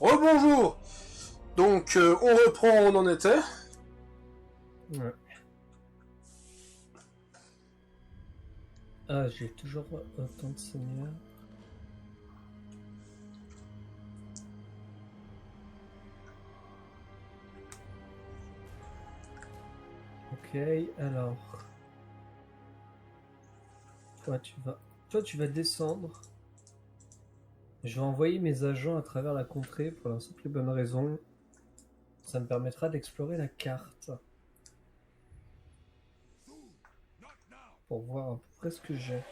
Rebonjour. Donc, on reprend où on en était. Ouais. Ah, j'ai toujours autant de seigneurs. Ok, alors... Toi, tu vas descendre. Je vais envoyer mes agents à travers la contrée pour la simple et bonne raison. Ça me permettra d'explorer la carte. Pour voir à peu près ce que j'ai.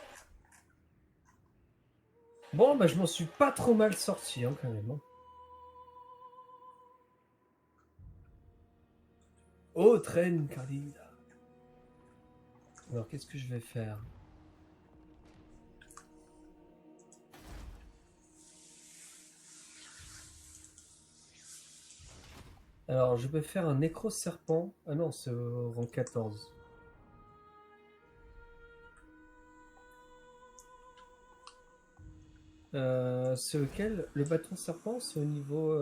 Bon, bah je m'en suis pas trop mal sorti, hein, quand même. Oh, traîne, Carlina. Alors, qu'est-ce que je vais faire? Alors, je vais faire un nécro-serpent. Ah non, c'est au rang 14. C'est lequel? Le bâton serpent, c'est au niveau...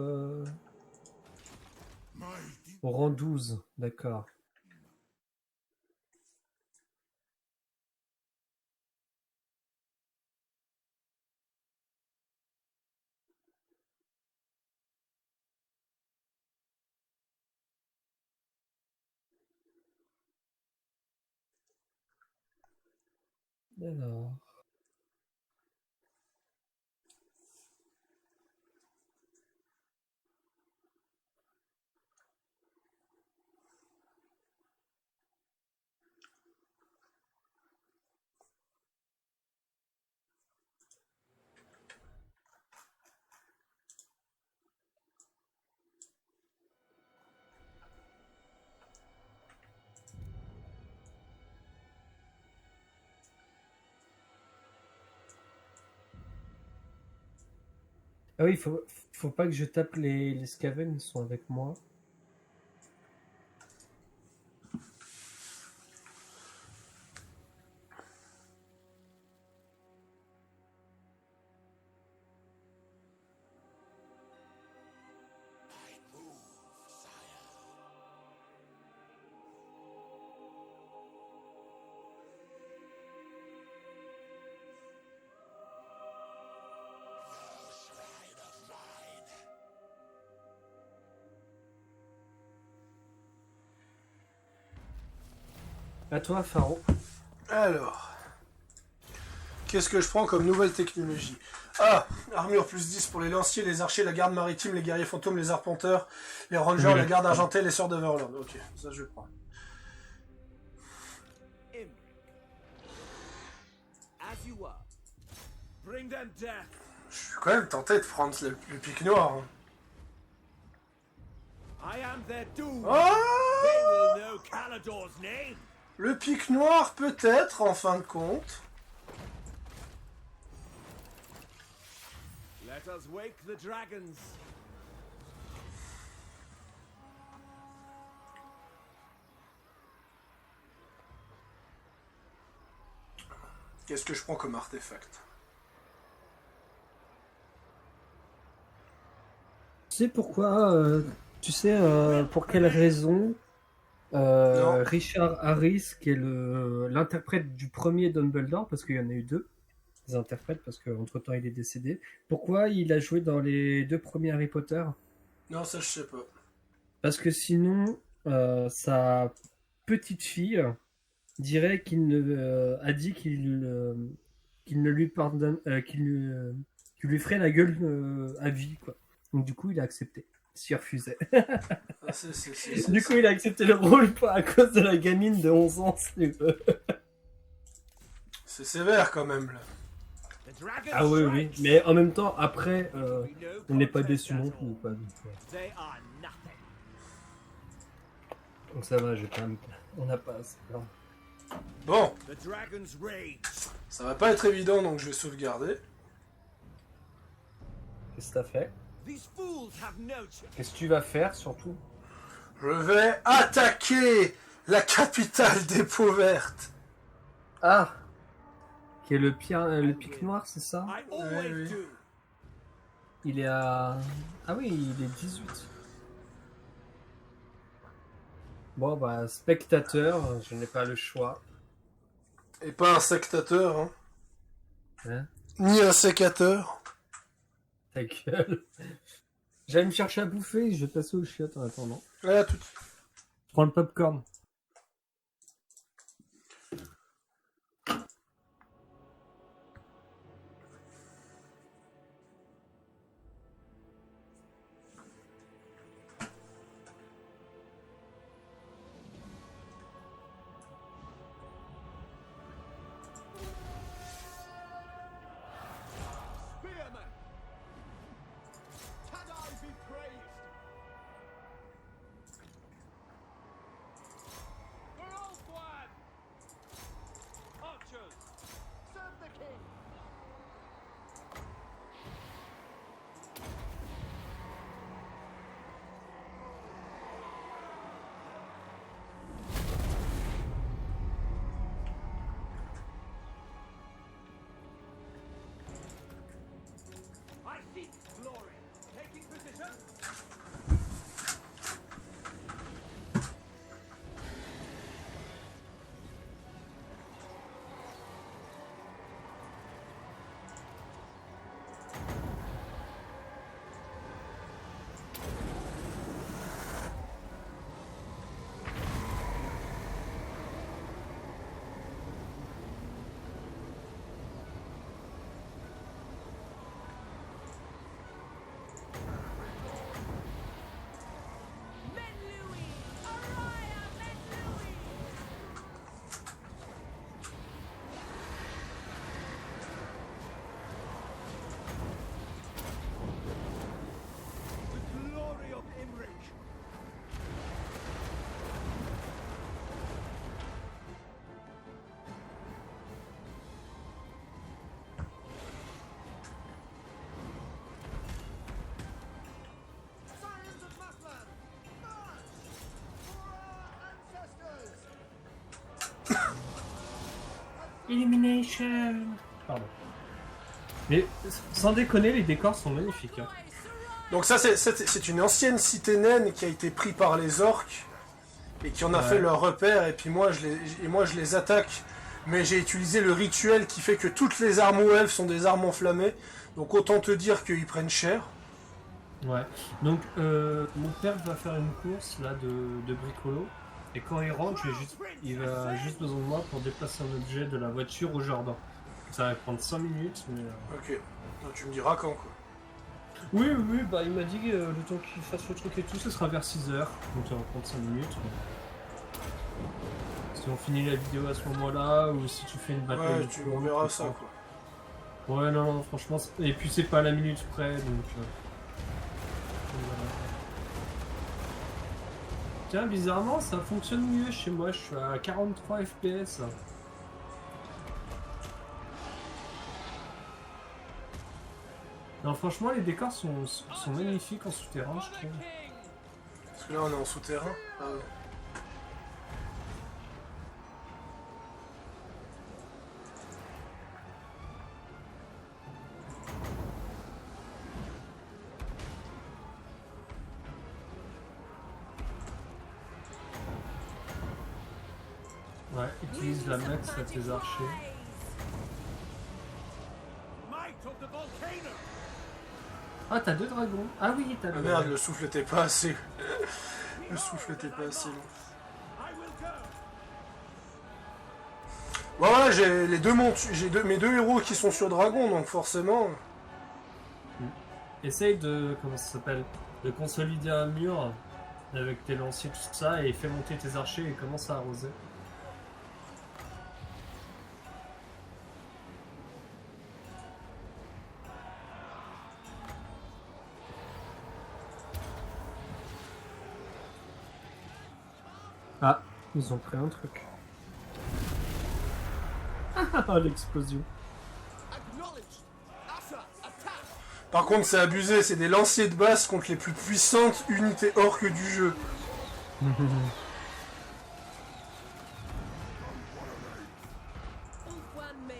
Au rang 12, d'accord. Alors... Ah oui, faut pas que je tape les Skaven, ils sont avec moi. À toi, Pharaon. Alors, qu'est-ce que je prends comme nouvelle technologie? Ah, armure plus 10 pour les lanciers, les archers, la garde maritime, les guerriers fantômes, les arpenteurs, les rangers, la garde argentée, les sœurs d'Overlord. Ok, ça je prends. Je suis quand même tenté de prendre le pic noir. Hein. Oh, le pic noir peut-être en fin de compte. Let us wake the dragons. Qu'est-ce que je prends comme artefact? Tu sais pourquoi tu sais pour quelle raison Richard Harris, qui est l'interprète du premier Dumbledore, parce qu'il y en a eu deux interprètes, parce qu'entre temps il est décédé, pourquoi il a joué dans les deux premiers Harry Potter? Non, ça je sais pas. Parce que sinon, sa petite fille dirait a dit qu'il ne lui pardonne, qu'il lui ferait la gueule à vie, quoi. Donc du coup, il a accepté. S'il refusait. Ah, Du coup, il a accepté le rôle à cause de la gamine de 11 ans. C'est sévère quand même là. Ah oui, oui. Mais en même temps, après, on n'est pas déçu non plus. Quoi, donc ça va, on n'a pas assez. Bon. Ça va pas être évident, donc je vais sauvegarder. Qu'est-ce que t'as fait? Qu'est-ce que tu vas faire, surtout? Je vais attaquer la capitale des peaux vertes. Ah, qui est le pic noir, c'est ça? Oui, oui. Il est à... Ah oui, il est 18. Bon, bah, spectateur, je n'ai pas le choix. Et pas un sectateur, hein. Hein? Ni un sécateur. Ta gueule. J'allais me chercher à bouffer, je vais passer aux chiottes en attendant. Voilà, tout. Je prends le popcorn. Spearmen! Tadai be praised! For Ulthuan! Archers! Serve the king! I seek glory! Taking position! Menlui! Araya Menlui! The glory of Imrich! Scions of Mathland! March! For our ancestors! Elimination. Pardon. Mais sans déconner, les décors sont magnifiques. Hein. Donc ça, c'est une ancienne cité naine qui a été prise par les orques et qui en a fait leur repère. Et puis moi, je les attaque. Mais j'ai utilisé le rituel qui fait que toutes les armes aux elfes sont des armes enflammées. Donc autant te dire qu'ils prennent cher. Ouais. Donc, mon père va faire une course là de bricolo. Et quand il rentre, il va juste besoin de moi pour déplacer un objet de la voiture au jardin. Ça va prendre 5 minutes, mais... Ok. Donc tu me diras quand, quoi. Oui, bah il m'a dit que le temps qu'il fasse le truc et tout, ce sera vers 6 heures. Donc ça va prendre 5 minutes. Mais... Si on finit la vidéo à ce moment-là, ou si tu fais une bataille... Ouais, tu verras ça, quoi. Ouais, non, franchement... Et puis c'est pas à la minute près, donc... Voilà. Tiens, bizarrement, ça fonctionne mieux chez moi, je suis à 43 FPS. Non, franchement, les décors sont magnifiques en souterrain, je trouve. Parce que là, on est en souterrain. Ah ouais. Ouais, utilise la max à tes archers. Might of the volcano! Ah, t'as 2 dragons. Ah oui, t'as Ah deux. merde, le souffle était pas assez. Le souffle était pas assez long. I will go! Bon, voilà, j'ai les deux mes deux héros qui sont sur dragon, donc forcément. Essaye de... Comment ça s'appelle? De consolider un mur avec tes lanciers, tout ça, et fais monter tes archers et commence à arroser. Ah, ils ont pris un truc. Ah, l'explosion. Acknowledged! Asa, attack! Par contre, c'est abusé, c'est des lanciers de base contre les plus puissantes unités orques du jeu. Ulthuan Mage.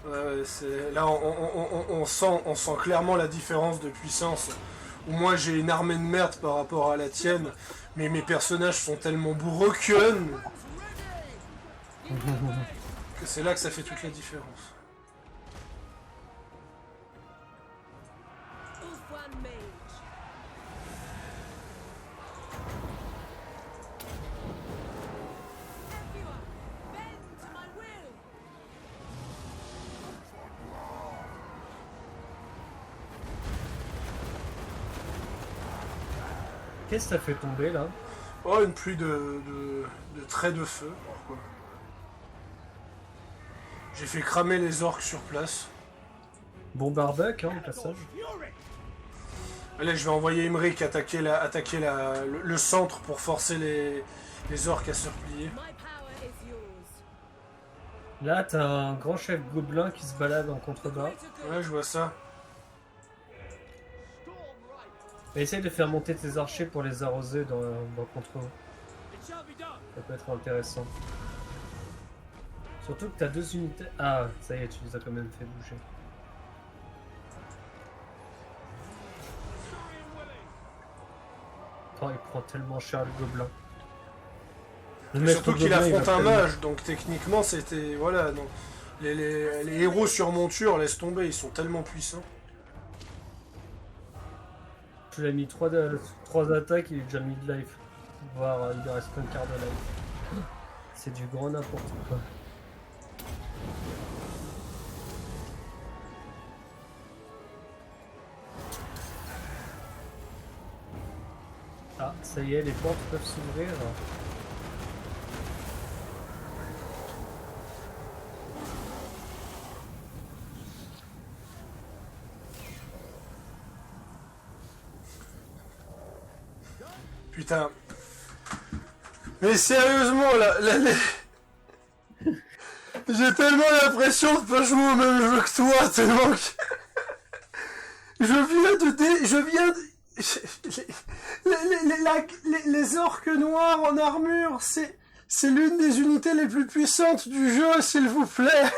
Ouais, là, on sent clairement la différence de puissance. Où moi, j'ai une armée de merde par rapport à la tienne, mais mes personnages sont tellement broken que c'est là que ça fait toute la différence. Ulfwan Mage. Everyone, bend to my will. Qu'est-ce que ça fait tomber là? Oh, une pluie de traits de feu. Pourquoi? J'ai fait cramer les orques sur place. Bon barbuck, hein, au passage. Allez, je vais envoyer Imric attaquer le centre pour forcer les orques à se replier. My power is yours. Là, t'as un grand chef gobelin qui se balade en contrebas. Ouais, je vois ça. Et essaye de faire monter tes archers pour les arroser dans le contre-haut. Ça peut être intéressant. Surtout que t'as 2 unités... Ah, ça y est, tu les as quand même fait bouger. Oh, il prend tellement cher le gobelin. Le maître Surtout qu'il gobelin, il affronte va un tellement- mage, donc techniquement c'était... Voilà, donc les héros sur monture, laisse tomber, ils sont tellement puissants. Tu l'as mis 3 attaques, il est déjà mis de life. Voire il lui reste qu'un quart de life. C'est du grand n'importe quoi. Ah, ça y est, les portes peuvent s'ouvrir. Putain. Mais sérieusement, j'ai tellement l'impression de pas jouer au même jeu que toi, tellement que... Les orques noirs en armure, c'est l'une des unités les plus puissantes du jeu, s'il vous plaît.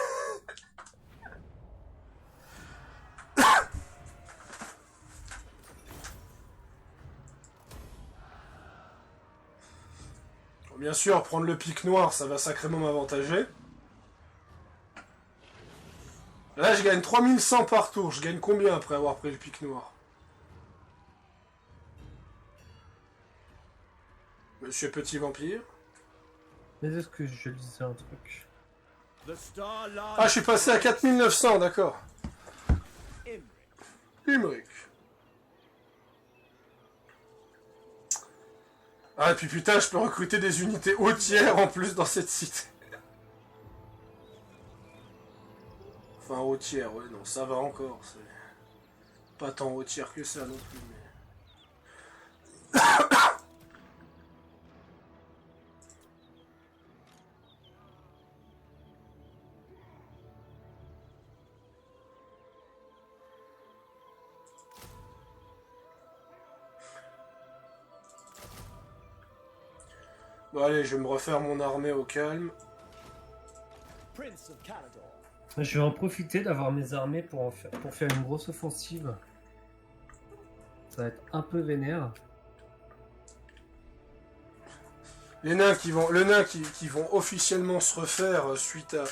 Bien sûr, prendre le pic noir, ça va sacrément m'avantager. Là, je gagne 3100 par tour. Je gagne combien après avoir pris le pic noir? Monsieur Petit Vampire? Mais est-ce que je lisais un truc? Ah, je suis passé à 4900, d'accord. Imric. Ah, et puis putain, je peux recruter des unités hautières en plus dans cette cité. Enfin, hautière, ouais, non, ça va encore. C'est pas tant hautière que ça non plus. Mais... Bon, allez, je vais me refaire mon armée au calme. Je vais en profiter d'avoir mes armées pour faire une grosse offensive. Ça va être un peu vénère. Les nains qui vont officiellement se refaire suite à...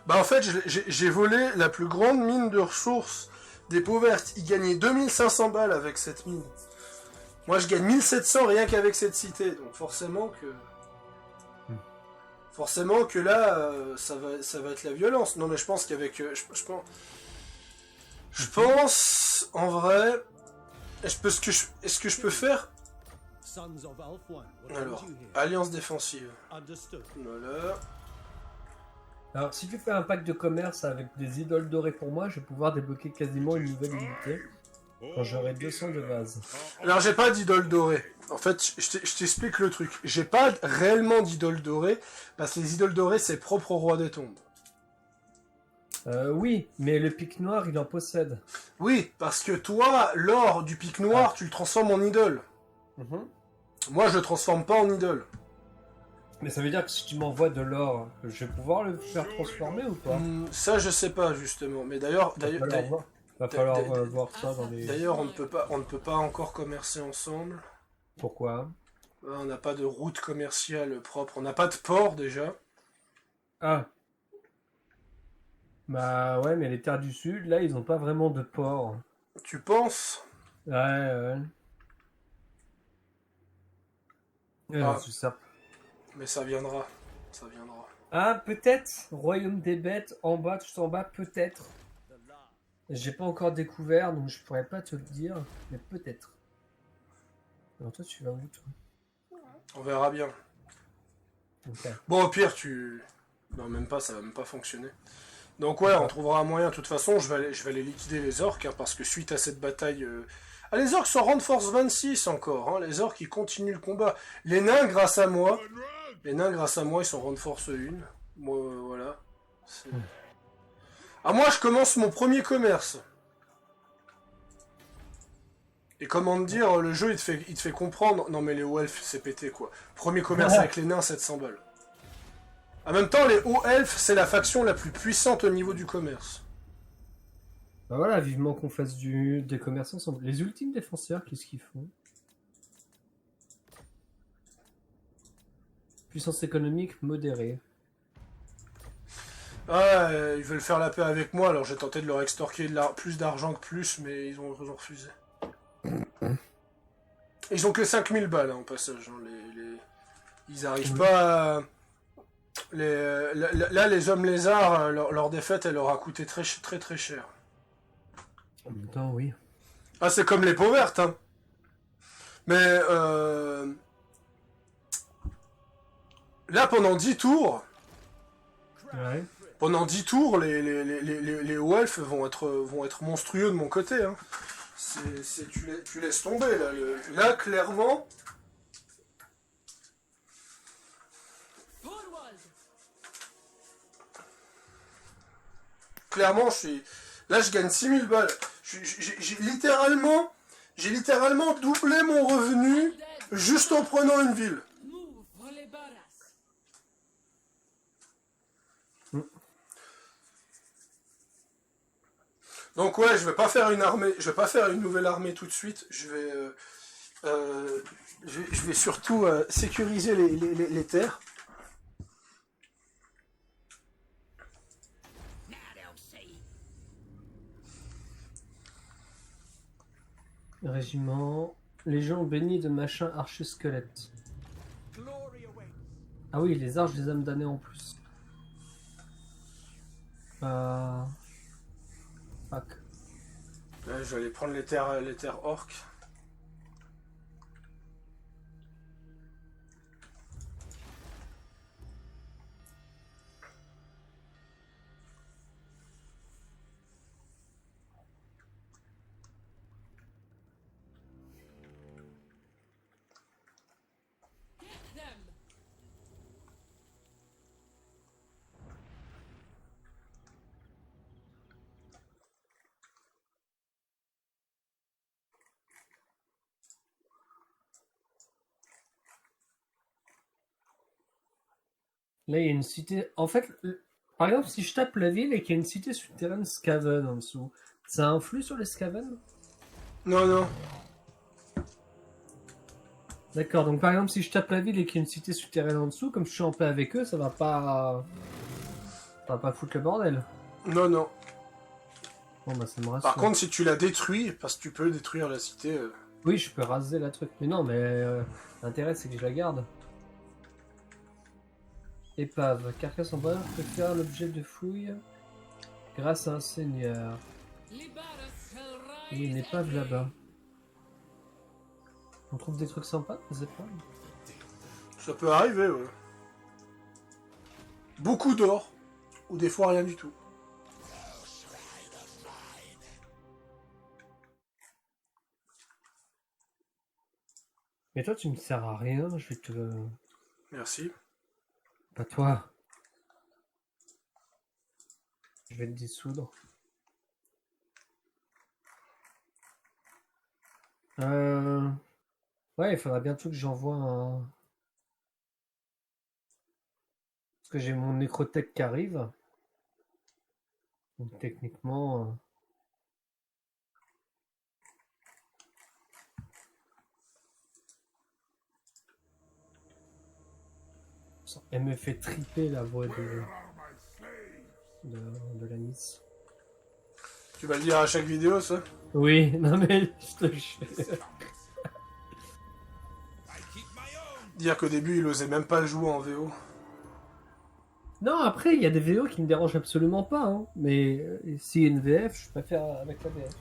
Bah en fait, j'ai volé la plus grande mine de ressources des peaux vertes. Ils gagnaient 2500 balles avec cette mine. Moi, je gagne 1700 rien qu'avec cette cité. Donc forcément que... Forcément que là, ça va être la violence. Non mais je pense qu'avec... Je pense, en vrai... Est-ce que je peux faire... Alors, alliance défensive. Voilà. Alors, si tu fais un pack de commerce avec des idoles dorées pour moi, je vais pouvoir débloquer quasiment une nouvelle unité quand j'aurai 200 de base. Alors, j'ai pas d'idole dorée. En fait, je t'explique le truc. J'ai pas réellement d'idole dorée, parce que les idoles dorées, c'est propre au roi des tombes. Oui, mais le pic noir, il en possède. Oui, parce que toi, l'or du pic noir, tu le transformes en idole. Moi, je le transforme pas en idole. Mais ça veut dire que si tu m'envoies de l'or, je vais pouvoir le faire transformer ou pas? Ça, je sais pas, justement. Mais d'ailleurs, Va falloir d'a- voir ça dans les... d'ailleurs, on ne peut pas encore commercer ensemble. Pourquoi? On n'a pas de route commerciale propre. On n'a pas de port, déjà. Ah, bah ouais, mais les terres du Sud, là, ils ont pas vraiment de port. Tu penses? Ouais, ouais. Ah. C'est ça. Mais ça viendra. Ça viendra. Ah, peut-être. Royaume des bêtes, en bas, tout en bas, peut-être. J'ai pas encore découvert, donc je pourrais pas te le dire, mais peut-être. Alors toi, tu vas où, toi? On verra bien. Ok. Bon, au pire, tu... Non, même pas, ça va même pas fonctionner. Donc ouais, on trouvera un moyen. De toute façon, je vais aller liquider les orques, hein, parce que suite à cette bataille... Ah, les orques sont rang de force 26 encore. Hein, les orques, ils continuent le combat. Les nains, grâce à moi... Les nains, grâce à moi, ils sont rang de force 1. Moi, voilà. Ah, moi, je commence mon premier commerce. Et comment te dire, le jeu, il te fait comprendre... Non, mais les hauts elfes, c'est pété, quoi. Premier commerce avec les nains, 700 balles. En même temps, les hauts elfes, c'est la faction la plus puissante au niveau du commerce. Bah voilà, vivement qu'on fasse des commerçants ensemble. Les ultimes défenseurs, qu'est-ce qu'ils font? Puissance économique modérée. Ah, ils veulent faire la paix avec moi, alors j'ai tenté de leur extorquer plus d'argent que plus, mais ils ont refusé. Ils ont que 5000 balles, hein, au passage. Hein, Ils arrivent pas à... Là, les hommes lézards, leur défaite, elle leur a coûté très très très cher. En même temps, oui. Ah, c'est comme les peaux vertes, hein. Mais, là, pendant 10 tours... Ouais. Pendant 10 tours, les hauts elfes vont être monstrueux de mon côté. Hein. Tu laisses tomber, là. Là, clairement... Forward! Clairement, là, je gagne 6000 balles. J'ai littéralement doublé mon revenu juste en prenant une ville. Move for les barras! Donc ouais, je vais pas faire une nouvelle armée tout de suite. Je vais surtout sécuriser les terres. Régiment. Légion bénie de machin archer squelette. Glory awaits. Ah oui, les arches des âmes damnées en plus. Fuck. Là, je vais aller prendre les terres orques. Get them! Là, il y a une cité. En fait, par exemple, si je tape la ville et qu'il y a une cité souterraine Skaven en dessous, ça influe sur les Skaven? Non, non. D'accord, donc par exemple, si je tape la ville et qu'il y a une cité souterraine en dessous, comme je suis en paix avec eux, ça va pas. Ça va pas foutre le bordel. Non, non. Bon, bah, ça me rassure. Par contre, si tu la détruis, parce que tu peux détruire la cité... Oui, je peux raser la truc. Mais non, mais l'intérêt, c'est que je la garde. Épave. Carcasse en bonheur peut faire l'objet de fouilles grâce à un seigneur. Les barras shall Il y a rise une épave every- là-bas. On trouve des trucs sympas, des épaves? Ça peut arriver, ouais. Beaucoup d'or. Ou des fois rien du tout. Mais toi, tu me sers à rien, je vais te... Merci. Pas toi. Je vais te dissoudre. Ouais, il faudra bientôt que j'envoie un... Parce que j'ai mon Necrotech qui arrive. Donc techniquement... Elle me fait triper la voix de la Nice. Tu vas le dire à chaque vidéo, ça? Oui, non mais je te jure. Dire qu'au début, il osait même pas le jouer en VO. Non, après, il y a des VO qui me dérangent absolument pas. Hein. Mais s'il y a une VF, je préfère avec la VF.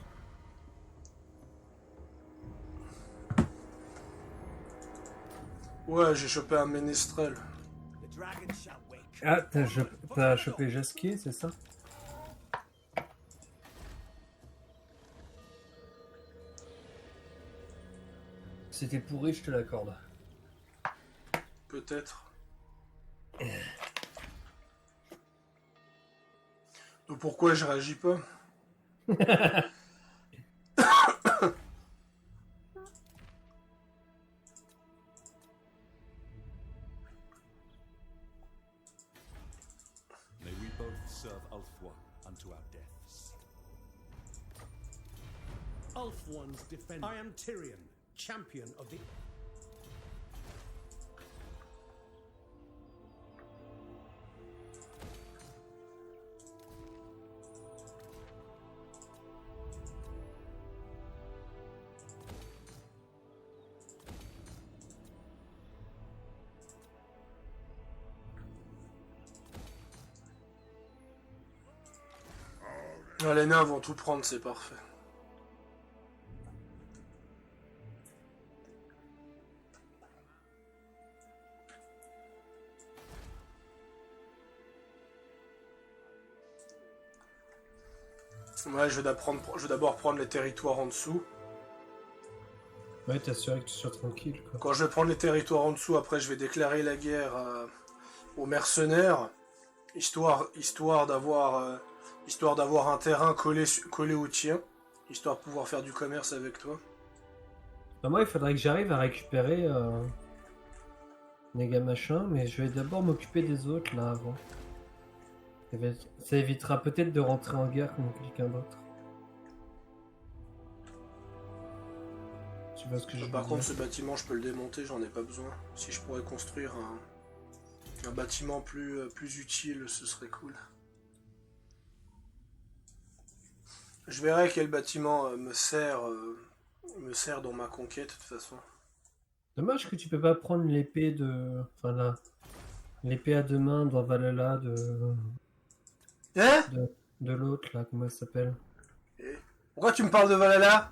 Ouais, j'ai chopé un ménestrel. The dragon shall wake. Ah, t'as chopé Jasquier, c'est ça? C'était pourri, je te l'accorde. Peut-être. Donc pourquoi je réagis pas? May we both serve Ulfwa unto our deaths. Ulf-One's defender. I am Tyrion, champion of the... Ah, les nains vont tout prendre, c'est parfait. Ouais, je vais d'abord prendre les territoires en dessous. Ouais, t'assurer que tu sois tranquille, quoi. Quand je vais prendre les territoires en dessous, après je vais déclarer la guerre aux mercenaires, histoire d'avoir un terrain collé au tien, histoire de pouvoir faire du commerce avec toi. Bah, moi, il faudrait que j'arrive à récupérer Nega machin, mais je vais d'abord m'occuper des autres, là, avant. Ça évitera peut-être de rentrer en guerre contre quelqu'un d'autre. Tu vois ce que je veux Par dire? contre, ce bâtiment, je peux le démonter, j'en ai pas besoin. Si je pourrais construire un bâtiment plus utile, ce serait cool. Je verrai quel bâtiment me sert dans ma conquête, de toute façon. Dommage que tu peux pas prendre l'épée de... Enfin, là... L'épée à deux mains dans Valhalla Hein? de l'autre, là, comment elle s'appelle? Pourquoi tu me parles de Valhalla?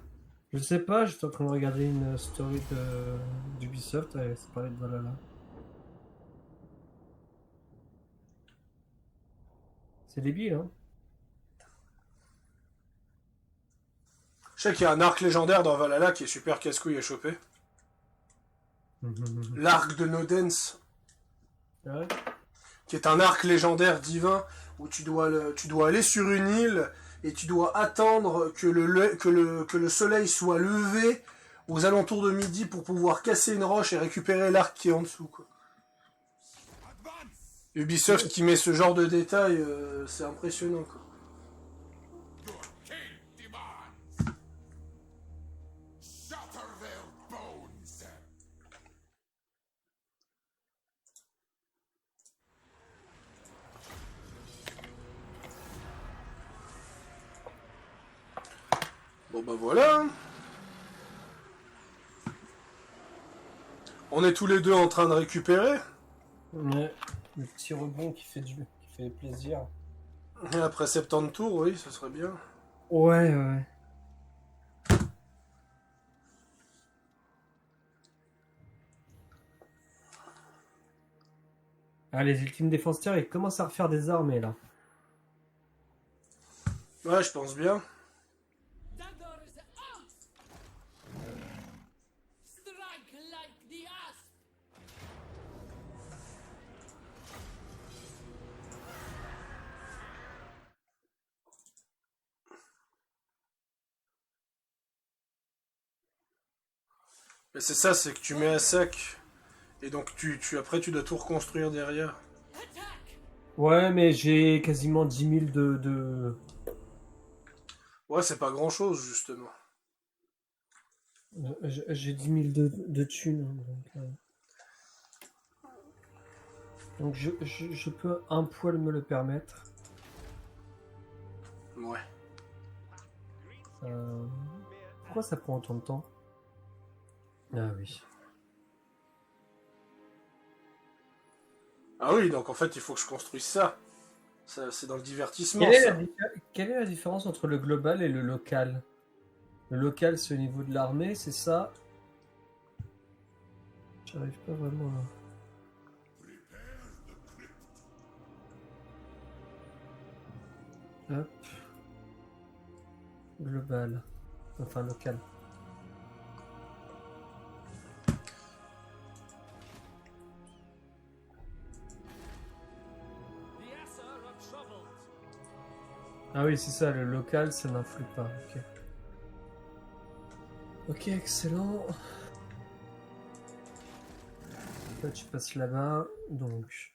Je sais pas, j'étais en train de regarder une story d'Ubisoft et ça parlait de Valhalla. C'est débile, hein? Je sais qu'il y a un arc légendaire dans Valhalla qui est super casse-couille à choper. L'arc de Nodens, Ouais. qui est un arc légendaire divin où tu dois aller sur une île et tu dois attendre que le soleil soit levé aux alentours de midi pour pouvoir casser une roche et récupérer l'arc qui est en dessous, quoi. Ubisoft qui met ce genre de détails, c'est impressionnant, quoi. Shatter their bones. Bon bah voilà. On est tous les deux en train de récupérer. Ouais. Le petit rebond qui fait plaisir. Et après 70 tours, oui, ce serait bien. Ouais, ouais. Ah, les ultimes défenseurs, ils commencent à refaire des armées, là. Ouais, je pense bien. Daggers out! Strike like the asp! Mais c'est ça, c'est que tu mets à sec. Et donc après tu dois tout reconstruire derrière. Attack! Ouais, mais j'ai quasiment 10 000 de... Ouais, c'est pas grand chose, justement. J'ai 10 000 de thunes. Donc je peux un poil me le permettre. Ouais. Pourquoi ça prend autant de temps? Ah oui. Ah oui, donc en fait, il faut que je construise ça. Ça, c'est dans le divertissement, Quelle est, ça. quelle est la différence entre le global et le local? Le local, c'est au niveau de l'armée, c'est ça? J'arrive pas vraiment à... Hop. Global. Enfin, local. The Aesir are troubled. Ah oui, c'est ça, le local, ça n'influe pas. Ok. Ok, excellent. Là, tu passes là-bas, donc...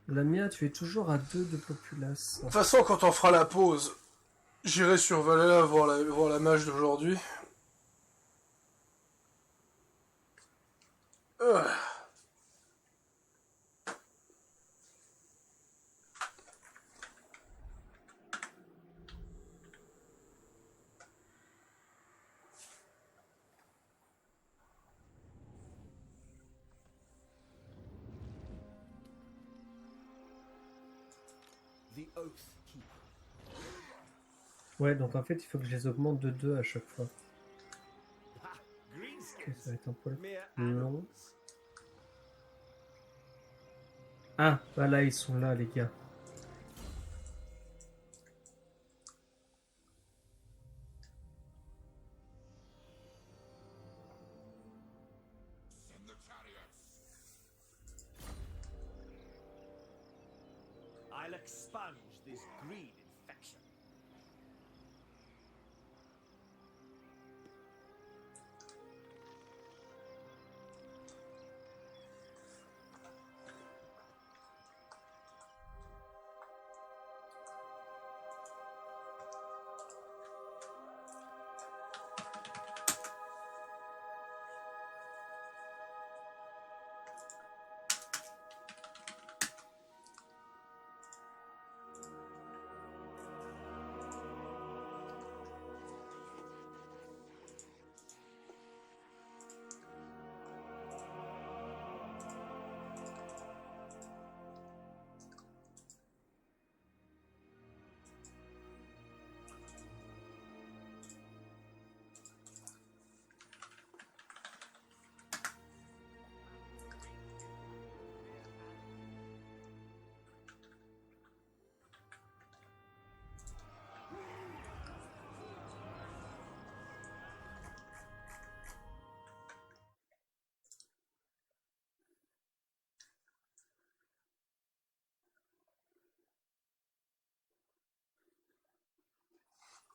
Lamia, tu es toujours à 2 de populace. De toute façon, quand on fera la pause, j'irai sur Valhalla voir la mage d'aujourd'hui. The Oath Keeper. Ouais, donc en fait, il faut que je les augmente de 2 à chaque fois. Ha! Ok, Greenskins. ça va être un poil Mere long. animals. Ah, bah là, ils sont là, les gars. Send the chariots. I'll expunge this greed infection.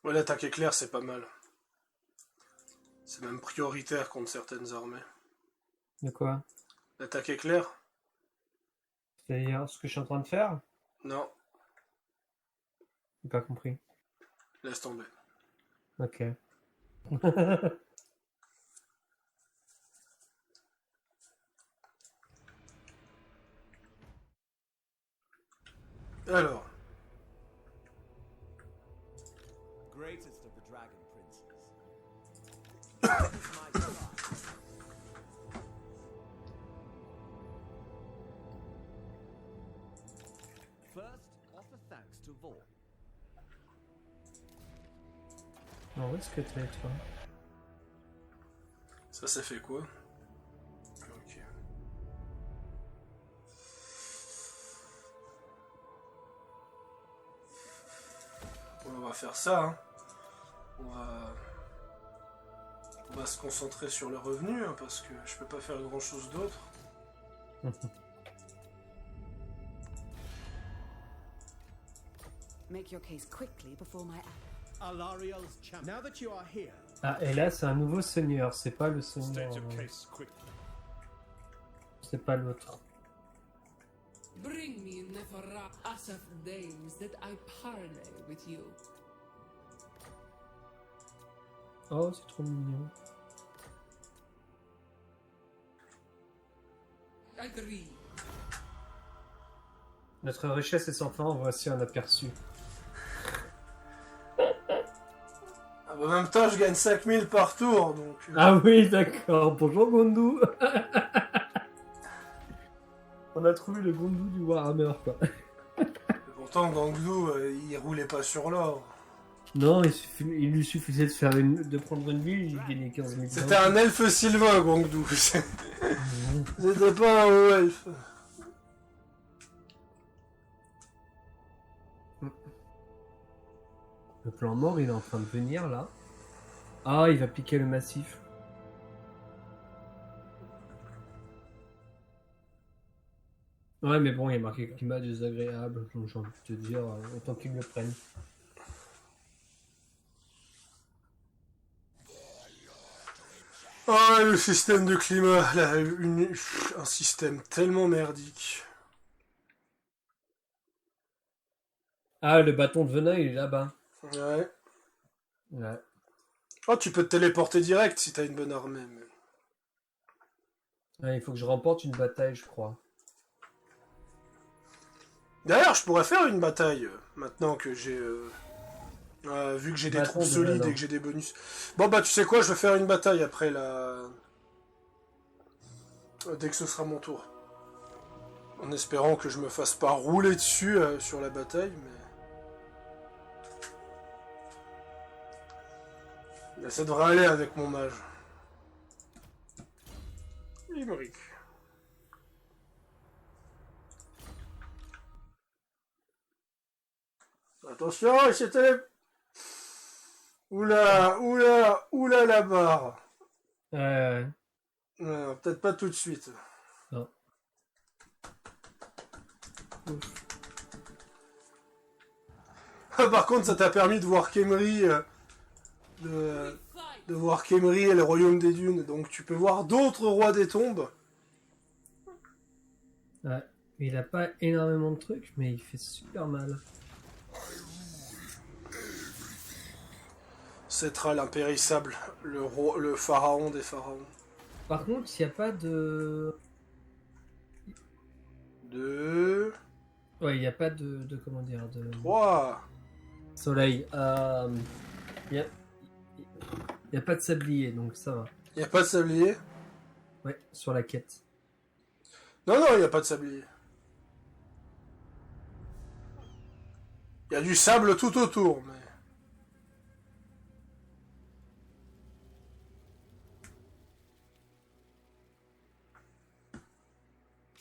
Ouais, l'attaque éclair, c'est pas mal. C'est même prioritaire contre certaines armées. De quoi? L'attaque éclair? C'est-à-dire ce que je suis en train de faire? Non, J'ai pas compris. laisse tomber. Ok. Alors, Greatest of the Dragon Princes. This is my cry. First, offer thanks to Vor. Non, où est-ce que t'es, toi? ça fait quoi? Ok. On va faire ça, hein. On va se concentrer sur le revenu, hein, parce que je peux pas faire grand chose d'autre. Make your case quickly before my Alariel's champion. Now that you are here, Ah, et là, c'est un nouveau seigneur, c'est pas le seigneur. State your case quickly. c'est pas l'autre. Bring me Nefara Asaf dames that I parley with you. Oh, c'est trop mignon. Agree. Notre richesse est sans fin, voici un aperçu. Ah bah, en même temps, je gagne 5000 par tour, donc... Ah oui, d'accord. Bonjour Gondou. On a trouvé le Gondou du Warhammer, quoi. Pourtant, Gangdu, il roulait pas sur l'or. Non, il lui suffisait de prendre une ville, il gagnait 15 000 C'était un elfe sylvain, Gangdu. C'était pas un haut elfe. Le plan mort, il est en train de venir, là. Ah, il va piquer le massif. Ouais, mais bon, il y a marqué climat désagréable, donc j'ai envie de te dire, autant qu'ils le prennent. Ah, le système de climat, là, un système tellement merdique. Ah, le bâton de venin, il est là-bas. Ouais. Ouais. Oh, tu peux te téléporter direct si t'as une bonne armée. Mais... Ouais, il faut que je remporte une bataille, je crois. D'ailleurs, je pourrais faire une bataille, maintenant que j'ai... vu que j'ai des Bâton troupes de solides venin. et que j'ai des bonus. Bon, bah, tu sais quoi, je vais faire une bataille après la... dès que ce sera mon tour. En espérant que je me fasse pas rouler dessus sur la bataille, mais ça devrait aller avec mon mage. Limerick. Attention, c'était... Oula, oula, oula la barre. Ouais. Non, peut-être pas tout de suite. Non. Par contre, ça t'a permis de voir Khemri, de voir Khemri et le royaume des dunes. Donc tu peux voir d'autres rois des tombes. Ouais. Il a pas énormément de trucs, mais il fait super mal. Cetra l'impérissable, le pharaon des pharaons. Par contre, il n'y a pas de... Ouais, il n'y a pas de comment dire, de... 3. Soleil. Il y a pas de sablier, donc ça va. Y a pas de sablier? Ouais, sur la quête. Non, y a pas de sablier. Y a du sable tout autour, mais...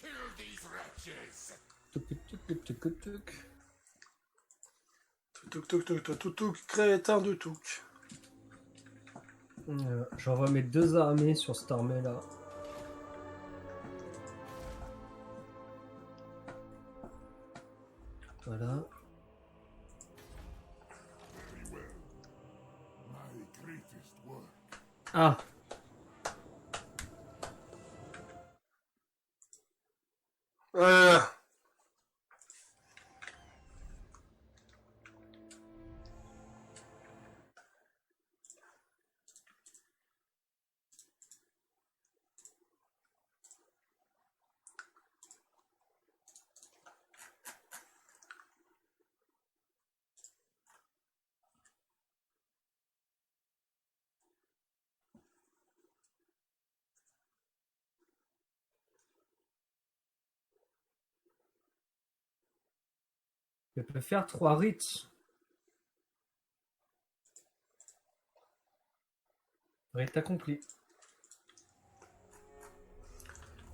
Kill these wretches! Touc, crétin de touc. J'envoie mes 2 armées sur cette armée-là. Voilà. Very well. My greatest work. Ah! Je peux faire 3 rites. Rite accompli.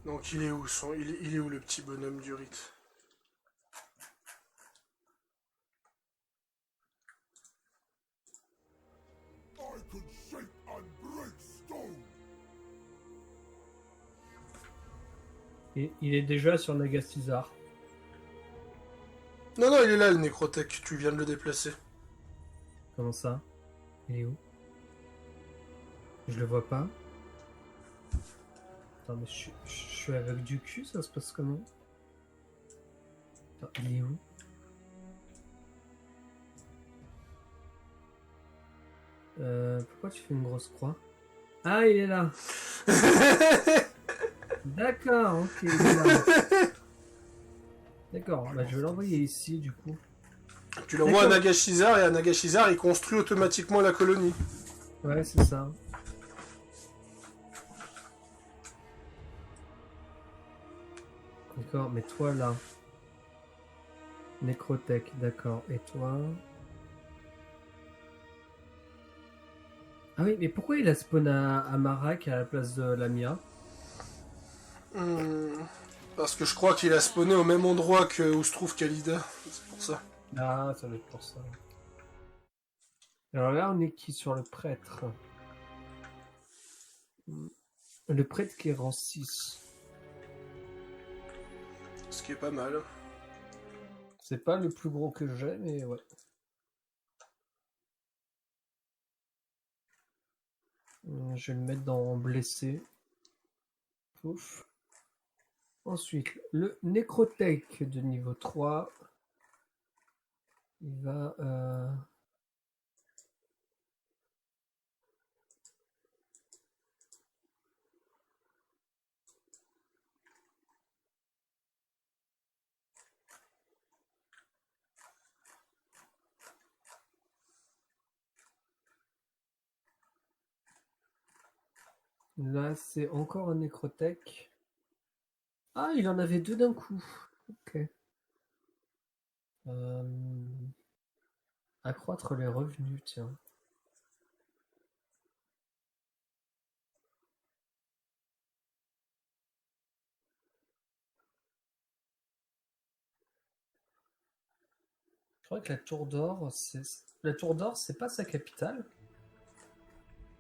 Donc il est où il est où le petit bonhomme du rite? I could shape and break stone. Et il est déjà sur Nagastizar. Non, il est là le nécrotech, tu viens de le déplacer. Comment ça? Il est où? Je le vois pas. Attends, mais je suis avec du cul, ça se passe comment? Attends, il est où? Pourquoi tu fais une grosse croix? Ah, il est là. D'accord, ok, il est là. D'accord, bah, je vais l'envoyer ici du coup. Tu l'envoies à D'accord. Nagashizar et à Nagashizar, il construit automatiquement la colonie. Ouais, c'est ça. D'accord, mais toi là. Nécrotech, d'accord. Et toi? Ah oui, mais pourquoi il a spawn à Marak à la place de Lamia? Parce que je crois qu'il a spawné au même endroit que où se trouve Khalida. C'est pour ça. Ah, ça doit être pour ça. Alors là, on est qui sur le prêtre? Le prêtre qui est rang 6. Ce qui est pas mal. C'est pas le plus gros que j'ai, mais ouais. Je vais le mettre dans blessé. Pouf. Ensuite, le nécrotech de niveau 3. Il va... Là, c'est encore un nécrotech. Ah, il en avait deux d'un coup. Ok. Accroître les revenus, tiens. Je crois que la tour d'or, c'est... La tour d'or, c'est pas sa capitale?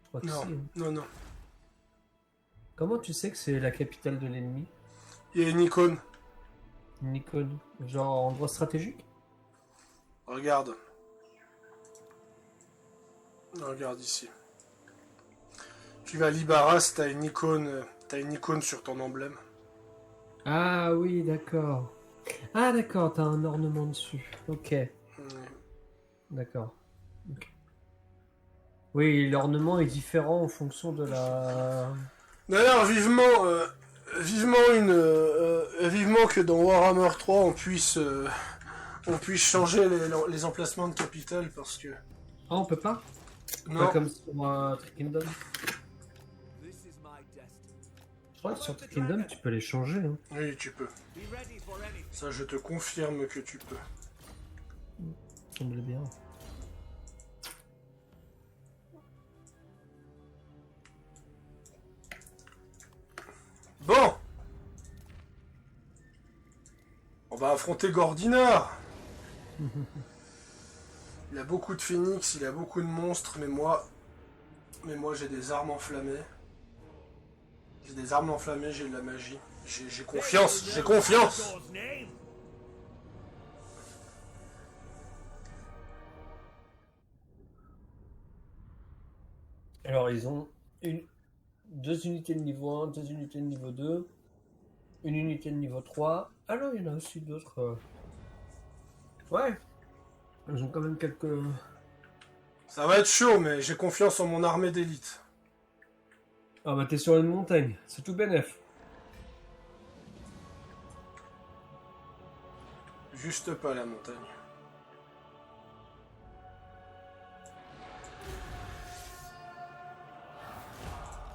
Je crois que Non, si, hein. non. Comment tu sais que c'est la capitale de l'ennemi? Il y a une icône. Une icône. Genre endroit stratégique? Regarde. Regarde ici. Tu vas à Libaras, t'as une icône sur ton emblème. Ah oui, d'accord. Ah d'accord, t'as un ornement dessus. Ok, d'accord. Ok. Oui, l'ornement est différent en fonction de la... D'ailleurs, vivement que dans Warhammer 3 on puisse changer les emplacements de capitale parce que Ah, on peut pas? non. Pas comme sur Trick Kingdom. This is my destiny. Je crois que sur Trick Kingdom, tu peux les changer. Hein. Oui, tu peux. Be ready for anything. Ça, je te confirme que tu peux. Ça semble bien. Bon, on va affronter Gordinar. Il a beaucoup de phénix, il a beaucoup de monstres, mais moi j'ai des armes enflammées. J'ai des armes enflammées, j'ai de la magie. J'ai confiance, j'ai confiance. Alors, ils ont deux unités de niveau 1, deux unités de niveau 2, une unité de niveau 3. Ah non, il y en a aussi d'autres. Ouais. Ils ont quand même quelques... Ça va être chaud, mais j'ai confiance en mon armée d'élite. Ah bah t'es sur une montagne, c'est tout bénef. Juste pas la montagne.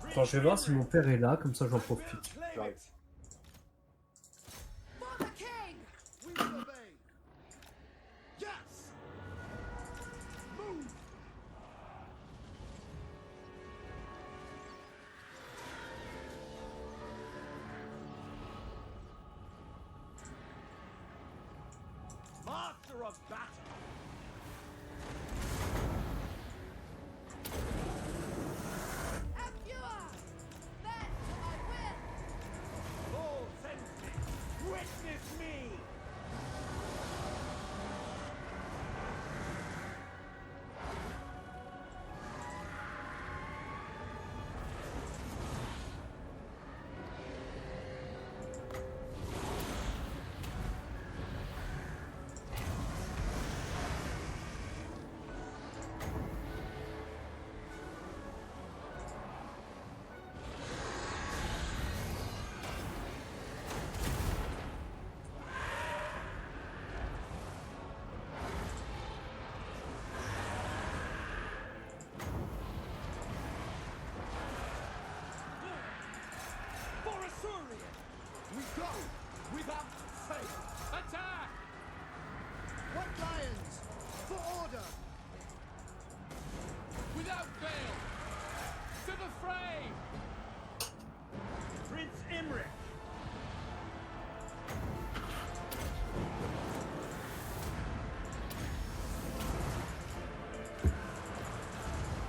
Attends, je vais voir si mon père est là, comme ça j'en profite. Claim it. For the king! We will obey. Yes! Move! Master of battle. Apua! Bend to my will! Lord sends me. Witness me. Surian. We go without fail. Attack! White Lions, for order! Without fail! To the fray! Prince Imric.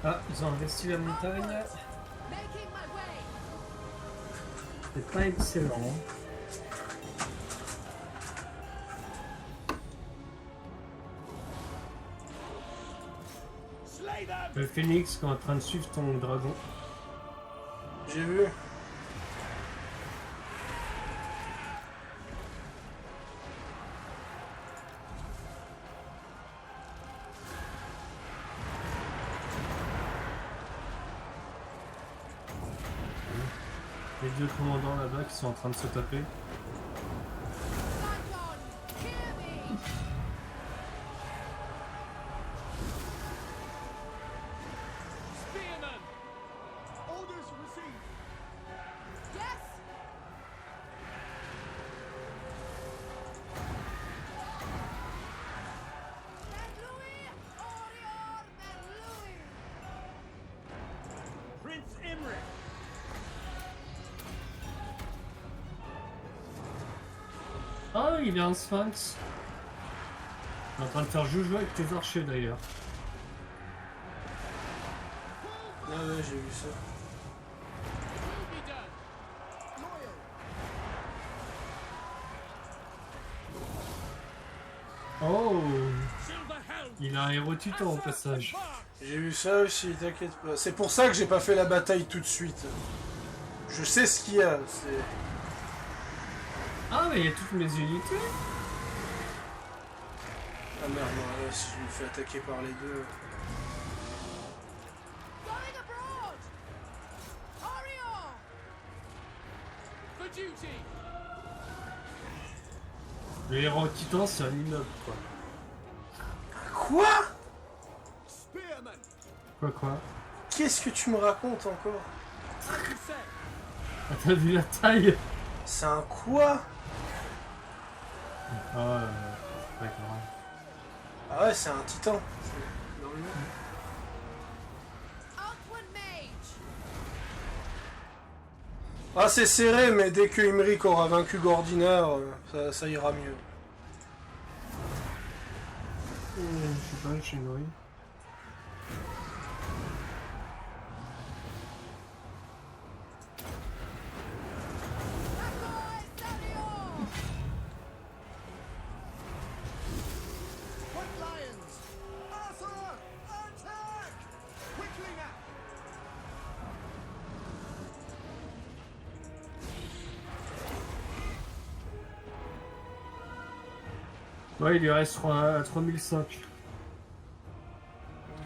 Ah, ils ont investi la montagne. Making my way. C'est pas excellent. Slay them. Le phénix qui est en train de suivre ton dragon. J'ai vu. Les deux commandants là-bas qui sont en train de se taper. Saigon, hear me. Spearman! Orders received! Yes. Merlouis, Orior, Merlouis. Prince Imric. Ah, il est un sphinx. Il est en train de faire joujou avec tes archers d'ailleurs. Ah ouais, j'ai vu ça. Will be done! Loyal! Oh, Silverhelm! il a un héros titan au passage. J'ai vu ça aussi, t'inquiète pas. C'est pour ça que j'ai pas fait la bataille tout de suite. Je sais ce qu'il y a. C'est... Ah, mais il y a toutes mes unités. Ah merde, non, là, si je me fais attaquer par les deux... Going abroad. Orior. For duty! Le héros titan, c'est un immeuble quoi. Quoi? Spearman. Quoi? Qu'est-ce que tu me racontes encore? As you say. Ah, t'as vu la taille? C'est un quoi? Ah, c'est pas grave. Ah ouais, c'est un titan. C'est dans le nom. Outward mage. Ah, c'est serré, mais dès que Imric aura vaincu Gordinar, ça ira mieux. Je sais pas, chez Nori. Rakoi, Sarior. White Lions! Arthur! Attack! Quickly now! Ouais, il lui reste 3005.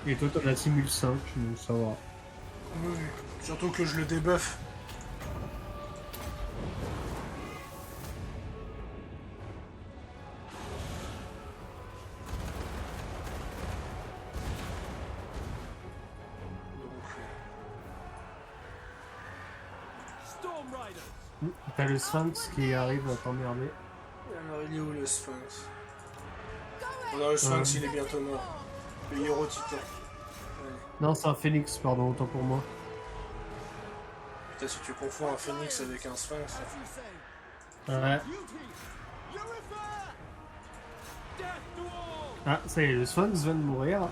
Et toi, t'en as 6005, donc ça va. Oui, surtout que je le débuffe. Storm Riders. T'as le sphinx qui arrive à t'emmerder. Alors, il est où le Sphinx? Oh non, le Sphinx, il est bientôt mort. Le héros titan. Non, c'est un phénix, pardon, autant pour moi. Putain, si tu confonds un phénix avec un Sphinx... As you say. Ouais. Duty! Eureka! Death to all. Ah, ça y est, le sphinx vient de mourir.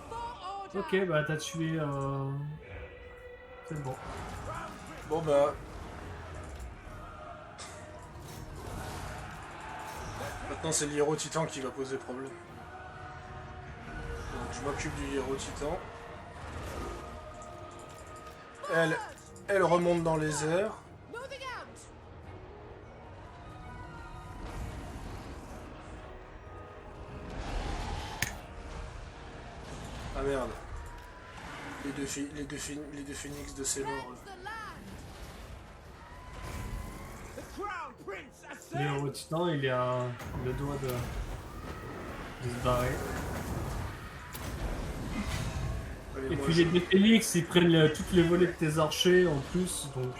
For order. Ok, bah t'as tué... C'est bon. Bon bah... Maintenant c'est le héros titan qui va poser problème. Donc je m'occupe du héros titan. Elle remonte dans les airs. Moving out. Ah merde. Les deux phénix de ses morts. Cleanse the land. The Crown Prince has Le said. héros titan, il est à le doigt de se barrer. Allez, Et moi, puis je- les dés Phoenix, ils prennent toutes les volées de tes archers en plus, donc...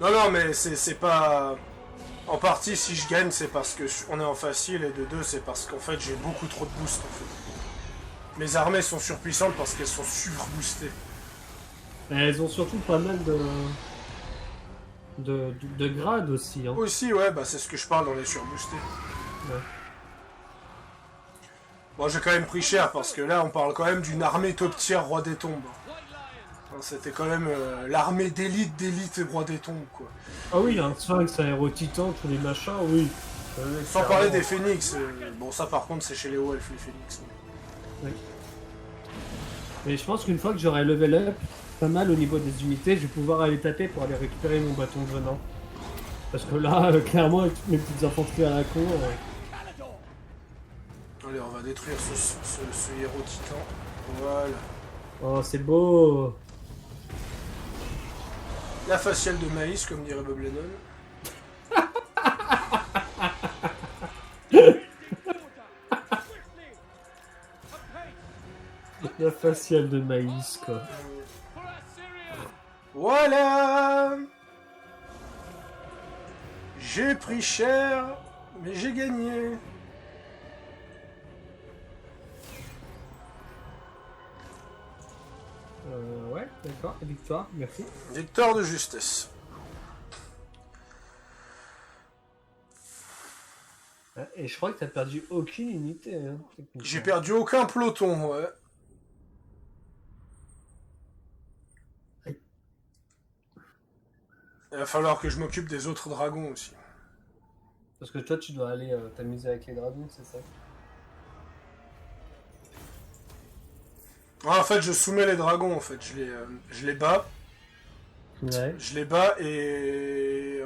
Non, mais c'est pas... En partie, si je gagne, c'est parce que on est en facile, et de deux, c'est parce qu'en fait, j'ai beaucoup trop de boost, en fait. Mes armées sont surpuissantes parce qu'elles sont surboostées. Et elles ont surtout pas mal de grades aussi. Hein. Aussi, ouais, bah c'est ce que je parle dans les surboostés. Ouais. Bon, j'ai quand même pris cher, parce que là, on parle quand même d'une armée top tier roi des tombes. Hein, c'était quand même l'armée d'élite et roi des tombes, quoi. Ah oui, un Sphinx, un héros titan, tous les machins, oui. Sans parler des phénix. Bon, ça par contre, c'est chez les hauts elfes, les phénix. Oui. Mais je pense qu'une fois que j'aurai level up pas mal au niveau des unités, je vais pouvoir aller taper pour aller récupérer mon bâton de venin. Parce que là, clairement, avec toutes mes petites infanteries à la con... Allez, on va détruire ce héros titan. Voilà. Oh, c'est beau. La faciale de maïs, comme dirait Bob Lennon. La faciale de maïs, quoi. Voilà. J'ai pris cher, mais j'ai gagné. Ouais, d'accord, victoire, merci. Victoire de justesse. Et je crois que t'as perdu aucune unité. Hein, J'ai perdu aucun peloton, ouais. Il va falloir que je m'occupe des autres dragons aussi. Parce que toi, tu dois aller t'amuser avec les dragons, c'est ça? Ah, en fait, je soumets les dragons, en fait. Je les bats. Ouais. Je les bats et...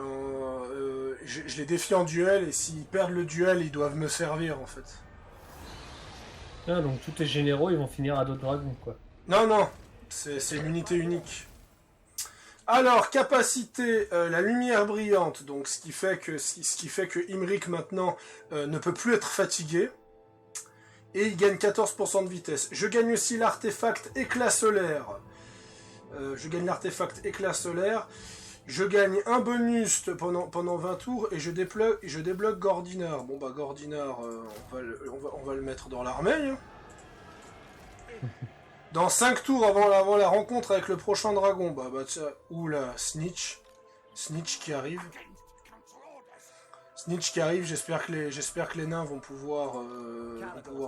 je les défie en duel, et s'ils perdent le duel, ils doivent me servir, en fait. Ah, donc tous tes généraux, ils vont finir à d'autres dragons, quoi. Non, non. C'est une unité unique. Alors, capacité, la lumière brillante, donc ce qui fait que Imric maintenant ne peut plus être fatigué. Et il gagne 14% de vitesse. Je gagne aussi l'artefact éclat solaire. Je gagne un bonus pendant 20 tours et je débloque Gordinar. Bon bah Gordinar, on va le mettre dans l'armée. Hein. Dans 5 tours avant la rencontre avec le prochain dragon. Bah tiens, oula, Snitch qui arrive. J'espère que les nains vont pouvoir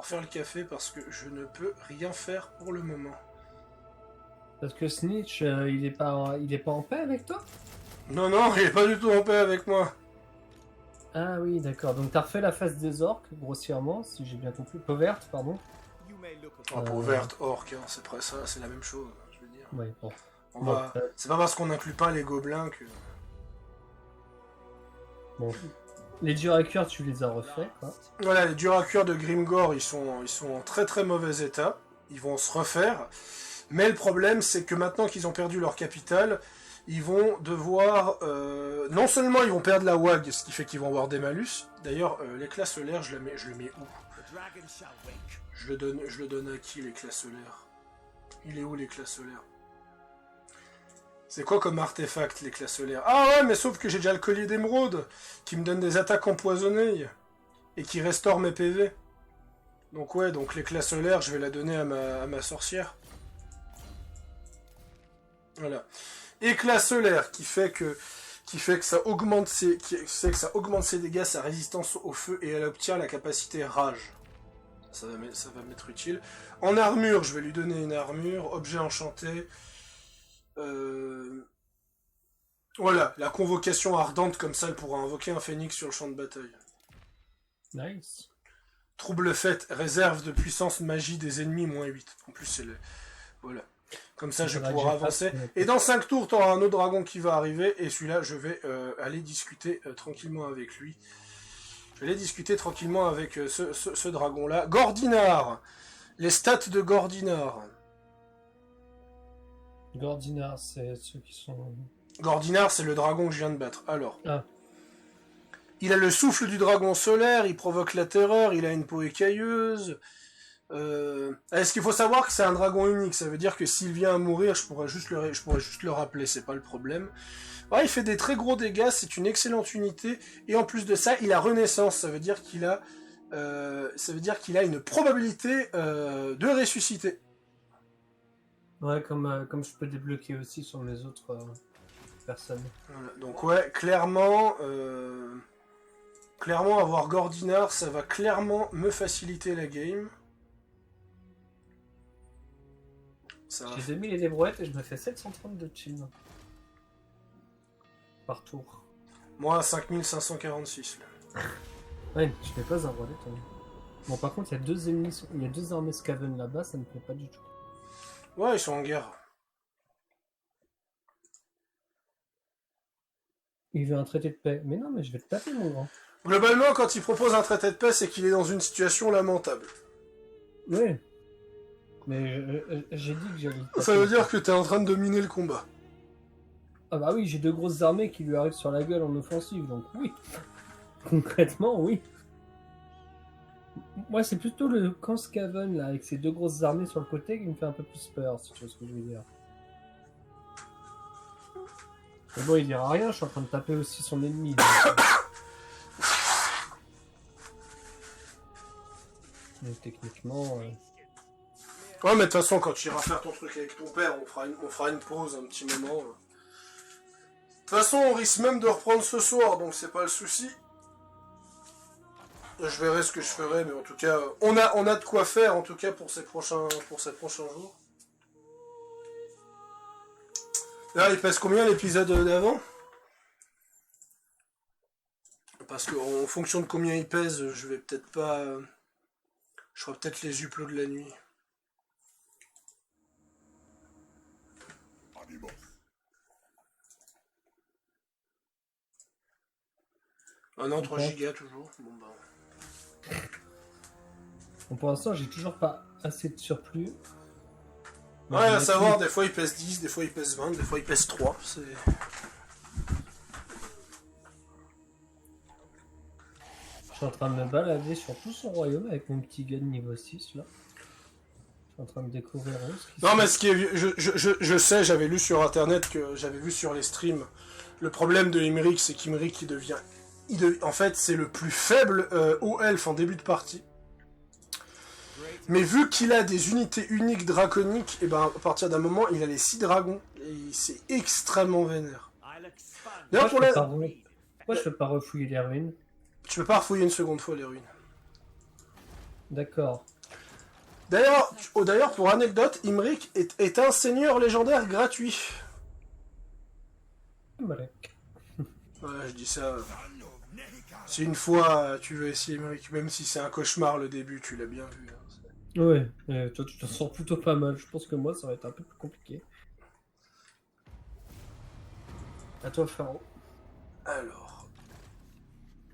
faire le café parce que je ne peux rien faire pour le moment. Parce que Snitch, il est pas en paix avec toi? Non, il est pas du tout en paix avec moi. Ah oui, d'accord. Donc t'as refait la face des orques, grossièrement, si j'ai bien compris. Pauverte, pardon. Peau verte, orc, hein, c'est près ça, c'est la même chose, je veux dire. Ouais, bon. C'est pas parce qu'on n'inclut pas les gobelins que... Bon. Les durs à cuire, tu les as refaits, quoi. Voilà, les durs à cuire de Grimgore, ils sont en très très mauvais état. Ils vont se refaire. Mais le problème, c'est que maintenant qu'ils ont perdu leur capitale, ils vont devoir... non seulement ils vont perdre la WAG, ce qui fait qu'ils vont avoir des malus. D'ailleurs, l'éclat solaire, je le mets où? Je le donne à qui, l'éclat solaire? Il est où, l'éclat solaire? C'est quoi comme artefact, l'éclat solaire? Ah ouais, mais sauf que j'ai déjà le collier d'émeraude, qui me donne des attaques empoisonnées, et qui restaure mes PV. Donc ouais, donc l'éclat solaire, je vais la donner à ma sorcière. Voilà. Éclat solaire, qui fait que ça augmente ses dégâts, sa résistance au feu, et elle obtient la capacité rage. Ça va m'être utile. En armure, je vais lui donner une armure. Objet enchanté. Voilà, la convocation ardente, comme ça, elle pourra invoquer un phénix sur le champ de bataille. Nice. Trouble fait, réserve de puissance magie des ennemis, -8. En plus, c'est le... Voilà. Comme ça, je vais pouvoir avancer. Et dans 5 tours, tu auras un autre dragon qui va arriver, et celui-là, je vais aller discuter tranquillement avec lui. Je vais aller discuter tranquillement avec ce dragon-là. Gordinar. Les stats de Gordinar. Gordinar, c'est ceux qui sont... Gordinar, c'est le dragon que je viens de battre. Alors. Ah. Il a le souffle du dragon solaire, il provoque la terreur, il a une peau écailleuse. Ce qu'il faut savoir que c'est un dragon unique, ça veut dire que s'il vient à mourir, je pourrais juste le rappeler, c'est pas le problème. Ouais, il fait des très gros dégâts, c'est une excellente unité, et en plus de ça, il a renaissance, ça veut dire qu'il a une probabilité de ressusciter. Ouais, comme je peux débloquer aussi sur les autres personnes. Voilà, donc ouais, clairement, avoir Gordinar, ça va clairement me faciliter la game. Ça va. J'ai mis les débrouillettes et je me fais 730 de chin. Par tour. Moi, 5546. Là. Ouais, je fais pas un relais, toi. Bon, par contre, il y a deux ennemis, il y a deux armées Skaven là-bas, ça me plaît pas du tout. Ouais, ils sont en guerre. Il veut un traité de paix. Mais non, mais je vais te taper, mon grand. Globalement, quand il propose un traité de paix, c'est qu'il est dans une situation lamentable. Ouais. Mais j'ai dit que j'allais le taper. Ça veut dire que t'es en train de dominer le combat. Ah bah oui, j'ai deux grosses armées qui lui arrivent sur la gueule en offensive, donc oui. Concrètement, oui. Moi, c'est plutôt le camp Skaven, là, avec ses deux grosses armées sur le côté, qui me fait un peu plus peur, si tu vois ce que je veux dire. Mais bon, il dira rien, je suis en train de taper aussi son ennemi. Donc, techniquement... Ouais, mais de toute façon, quand tu iras faire ton truc avec ton père, on fera une pause, un petit moment. De toute façon, on risque même de reprendre ce soir, donc c'est pas le souci. Je verrai ce que je ferai, mais en tout cas, on a de quoi faire, en tout cas, pour ces prochains jours. Là, il pèse combien l'épisode d'avant? Parce qu'en fonction de combien il pèse, je vais peut-être pas... Je ferai peut-être les uploads de la nuit. Animos. Ah non, 3 Ok. gigas toujours. Bon bah... Bon, pour l'instant, j'ai toujours pas assez de surplus. Ouais, à savoir, des fois il pèse 10, des fois il pèse 20, des fois il pèse 3. C'est... Je suis en train de me balader sur tout son royaume avec mon petit gun niveau 6 là. Je suis en train de découvrir ce qui Non se mais passe. ce qui est... Je sais, j'avais lu sur internet, que j'avais vu sur les streams, le problème de Imric, c'est qu'Imric en fait c'est le plus faible haut elfe en début de partie. Mais vu qu'il a des unités uniques draconiques, et ben à partir d'un moment il a les 6 dragons, et c'est extrêmement vénère. D'ailleurs pour Pourquoi je peux pas refouiller les ruines? Tu peux pas refouiller une seconde fois les ruines. D'accord. D'ailleurs, pour anecdote, Imric est un seigneur légendaire gratuit. Malek. Ouais, je dis ça. Si une fois tu veux essayer Imric, même si c'est un cauchemar le début, tu l'as bien vu. Hein. Ouais, toi tu te sens plutôt pas mal. Je pense que moi ça va être un peu plus compliqué. À toi, Pharaon. Alors.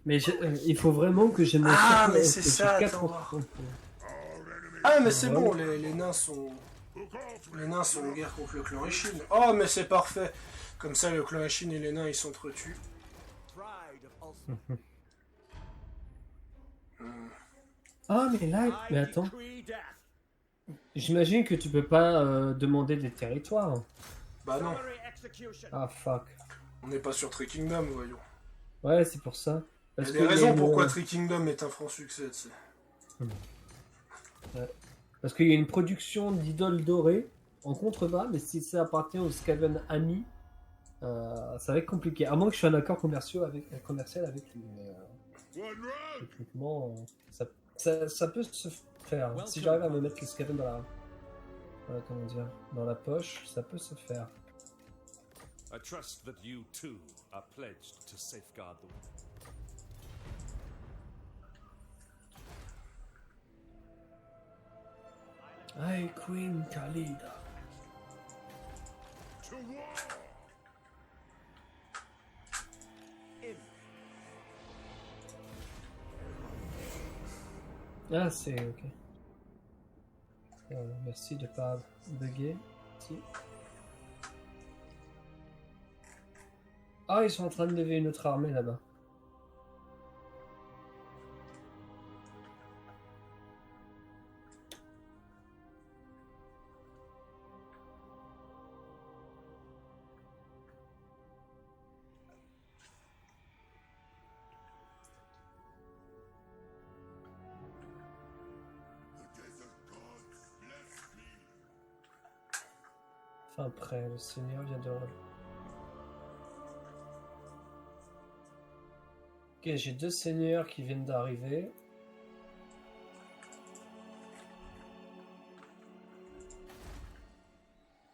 Mais il faut vraiment que j'ai mon Ah, surplus, mais parce c'est que ça, j'ai attends. 4 contre- Ah, mais c'est bon, les nains sont. Les nains sont en guerre contre le clan Ishin. Oh, mais c'est parfait. Comme ça, le clan Ishin et les nains ils s'entretuent. Pride of Ulster. Ah, mais là, mais attends. Decree death. J'imagine que tu peux pas demander des territoires. Bah non, Summary execution. Ah, fuck. on n'est pas sur Tree Kingdom, voyons. Ouais, c'est pour ça. Il y Parce a que des raisons y a pourquoi Tree Kingdom est un franc succès, tu sais. Parce qu'il y a une production d'idoles dorées en contrebas, mais si ça appartient aux Skaven amis, ça va être compliqué. À moins que je sois en accord commercial avec lui. Mais techniquement, ça peut se faire. Si j'arrive à me mettre les Skaven dans la poche, ça peut se faire. I trust that you too are pledged to safeguard the world. Hey, Queen Khalida. To war! Ah, c'est ok. Merci de pas bugger. Si. Ah, ils sont en train de lever une autre armée là-bas. Enfin, après, le seigneur vient de... Ok, j'ai 2 seigneurs qui viennent d'arriver.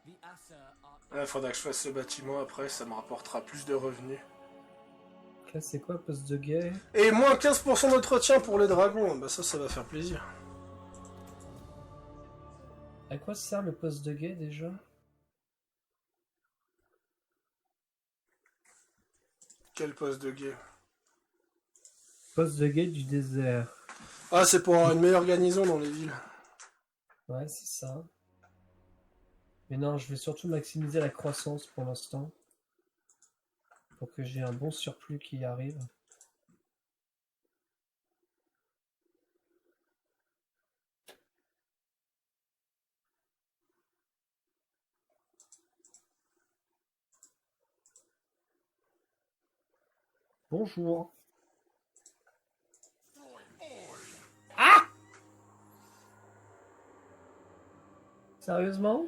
The Asa are Il faudra que je fasse ce bâtiment après, ça me rapportera plus de revenus. Là, c'est quoi, poste de guet? Et moins 15% d'entretien pour les dragons, bah ça va faire plaisir. À quoi sert le poste de guet déjà? Quel poste de guet? Poste de guet du désert. Ah, c'est pour avoir une meilleure garnison dans les villes. Ouais, c'est ça. Mais non, je vais surtout maximiser la croissance pour l'instant. Pour que j'ai un bon surplus qui arrive. Bonjour. Ah! Sérieusement?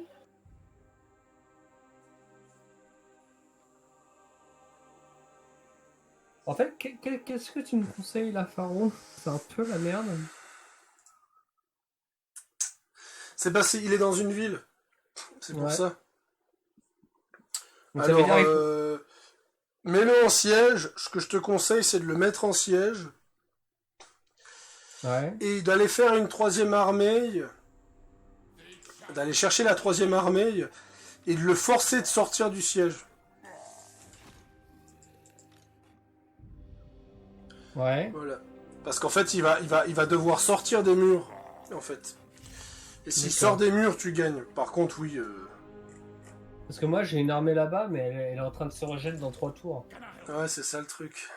En fait, qu'est-ce que tu me conseilles là, Pharaon? C'est un peu la merde. C'est parce qu'il est dans une ville. C'est pour Ouais. ça. Donc, ça veut Alors, dire qu'il mets-le en siège. Ce que je te conseille, c'est de le mettre en siège. faut- Ouais. Et d'aller faire une 3e armée. D'aller chercher la 3e armée. Et de le forcer de sortir du siège. Ouais. Voilà. Parce qu'en fait, il va devoir sortir des murs. En fait. Et s'il D'accord. sort des murs, tu gagnes. Par contre, oui. Parce que moi j'ai une armée là-bas, mais elle est en train de se rejeter dans 3 tours. Ouais, c'est ça le truc.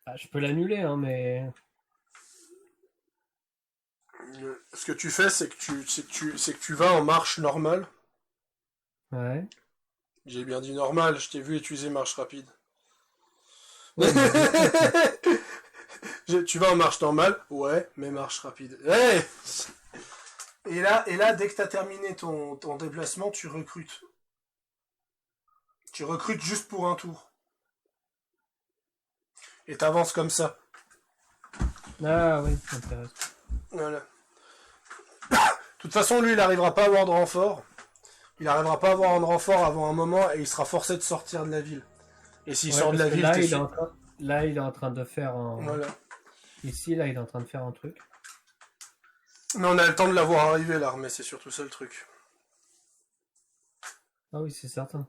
Ah, je peux l'annuler, hein, mais. Ce que tu fais, c'est que tu vas en marche normale. Ouais. J'ai bien dit normal, je t'ai vu utiliser marche rapide. Ouais, Tu vas en marche normale, ouais, mais marche rapide. Hey et là, dès que t'as terminé ton déplacement, tu recrutes. Tu recrutes juste pour un tour. Et t'avances comme ça. Ah oui, ça m'intéresse. Voilà. De toute façon, lui, il n'arrivera pas à avoir de renfort. Il n'arrivera pas à avoir un renfort avant un moment et il sera forcé de sortir de la ville. Et s'il Ouais, sort de la parce que ville, là, t'es il est sûr. en train... là, il est en train de faire un. Voilà. Ici, là, il est en train de faire un truc. Mais on a le temps de la voir arriver, l'armée, c'est surtout ça le truc. Ah oui, c'est certain.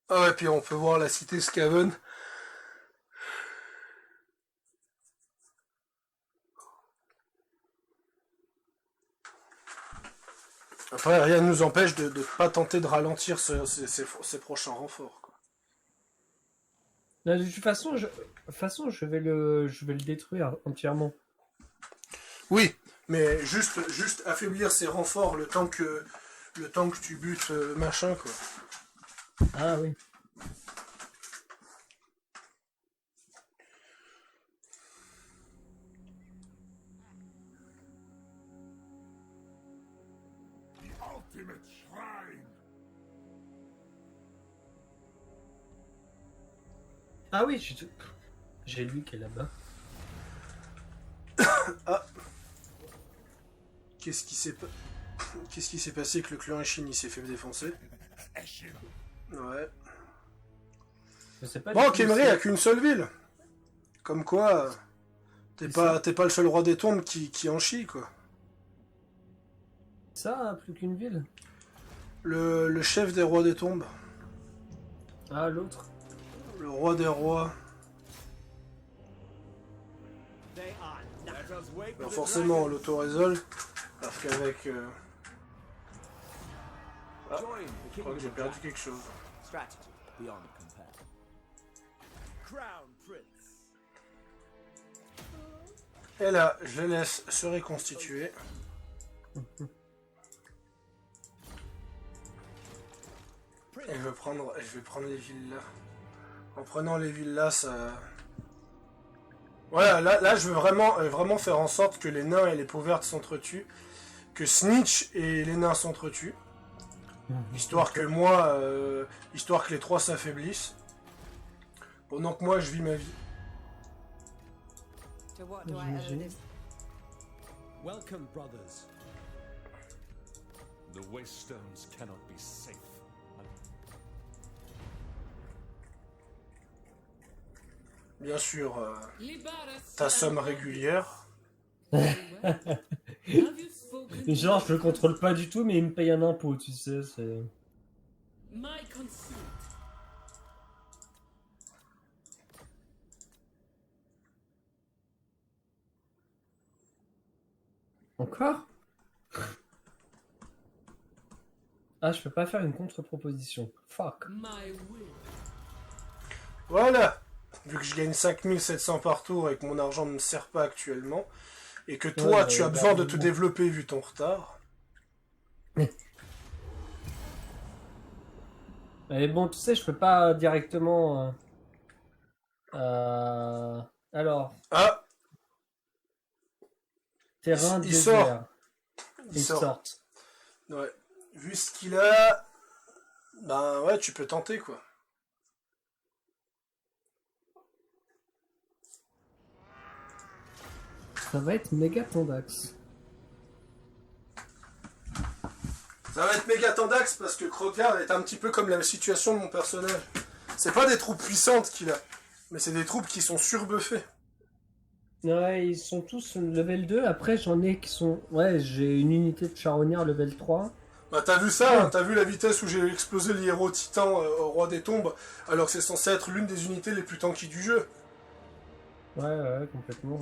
Ah ouais, puis on peut voir la cité Skaven. Après, rien ne nous empêche de pas tenter de ralentir ces prochains renforts, quoi. Là, de toute façon, je vais le détruire entièrement. Oui, mais juste affaiblir ces renforts le temps que tu butes machin, quoi. Ah oui. The ultimate shrine. Ah oui, j'ai lui qui est là-bas. Ah. Qu'est-ce qui s'est passé que le clan Eshin il s'est fait défoncer? Ouais. Je sais pas. Bon, du tout Khemri si- a qu'une seule ville. Comme quoi, t'es pas le seul roi des tombes qui en chie, quoi. Ça, plus qu'une ville. Le chef des rois des tombes. Ah, l'autre. Le roi des rois. They are let us wait Alors for the forcément, dragon. l'autorésolve. Parce qu'avec... Ah, Join the je crois que j'ai perdu quelque chose. strategy beyond compare. Crown Prince. Et là, je les laisse se reconstituer. Et je vais prendre les villes là. En prenant les villes là, ça... Voilà, là je veux vraiment faire en sorte que les nains et les peaux vertes s'entretuent. Que Snitch et les nains s'entretuent. Histoire que moi, histoire que les trois s'affaiblissent. Pendant que moi, je vis ma vie. To what do I owe this? Welcome, brothers. The waste stones cannot be safe. Bien sûr, Libera ta somme régulière. Have you spoken Genre, je le contrôle pas du tout, mais il me paye un impôt, tu sais, c'est... my consent? Encore? Ah, je peux pas faire une contre-proposition. Fuck. My will. Voilà. Vu que je gagne 5700 par tour et que mon argent ne me sert pas actuellement, et que toi, Ouais, tu as bah, besoin de bon. te développer vu ton retard. Mais bon, tu sais, je peux pas directement... Alors, Ah, terrain il désert. sort. Il Ils sort. sortent. Ouais. Vu ce qu'il a, ben ouais, tu peux tenter quoi. Ça va être méga Tondax. Ça va être méga tendax parce que Krogar est un petit peu comme la situation de mon personnage. C'est pas des troupes puissantes qu'il a, mais c'est des troupes qui sont surbuffées. Ouais, ils sont tous level 2. Après, j'en ai qui sont... Ouais, j'ai une unité de charognard level 3. Bah t'as vu ça, hein, t'as vu la vitesse où j'ai explosé l'héros titan au roi des tombes, alors que c'est censé être l'une des unités les plus tanky du jeu. Ouais, complètement.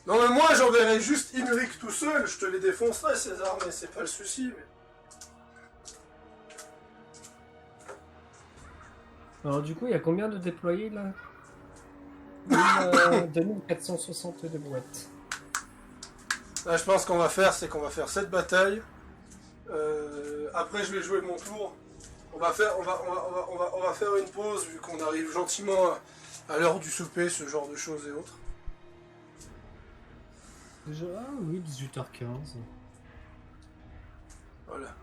Non mais moi j'enverrais juste Imric tout seul, je te les défoncerais ces armées, c'est pas le souci. Mais... Alors du coup, il y a combien de déployés là 2462 boîtes. Là je pense qu'on va faire, c'est qu'on va faire cette bataille. Après je vais jouer mon tour. On va faire une pause vu qu'on arrive gentiment à l'heure du souper, ce genre de choses et autres. Déjà, ah oui, 18h15. Voilà.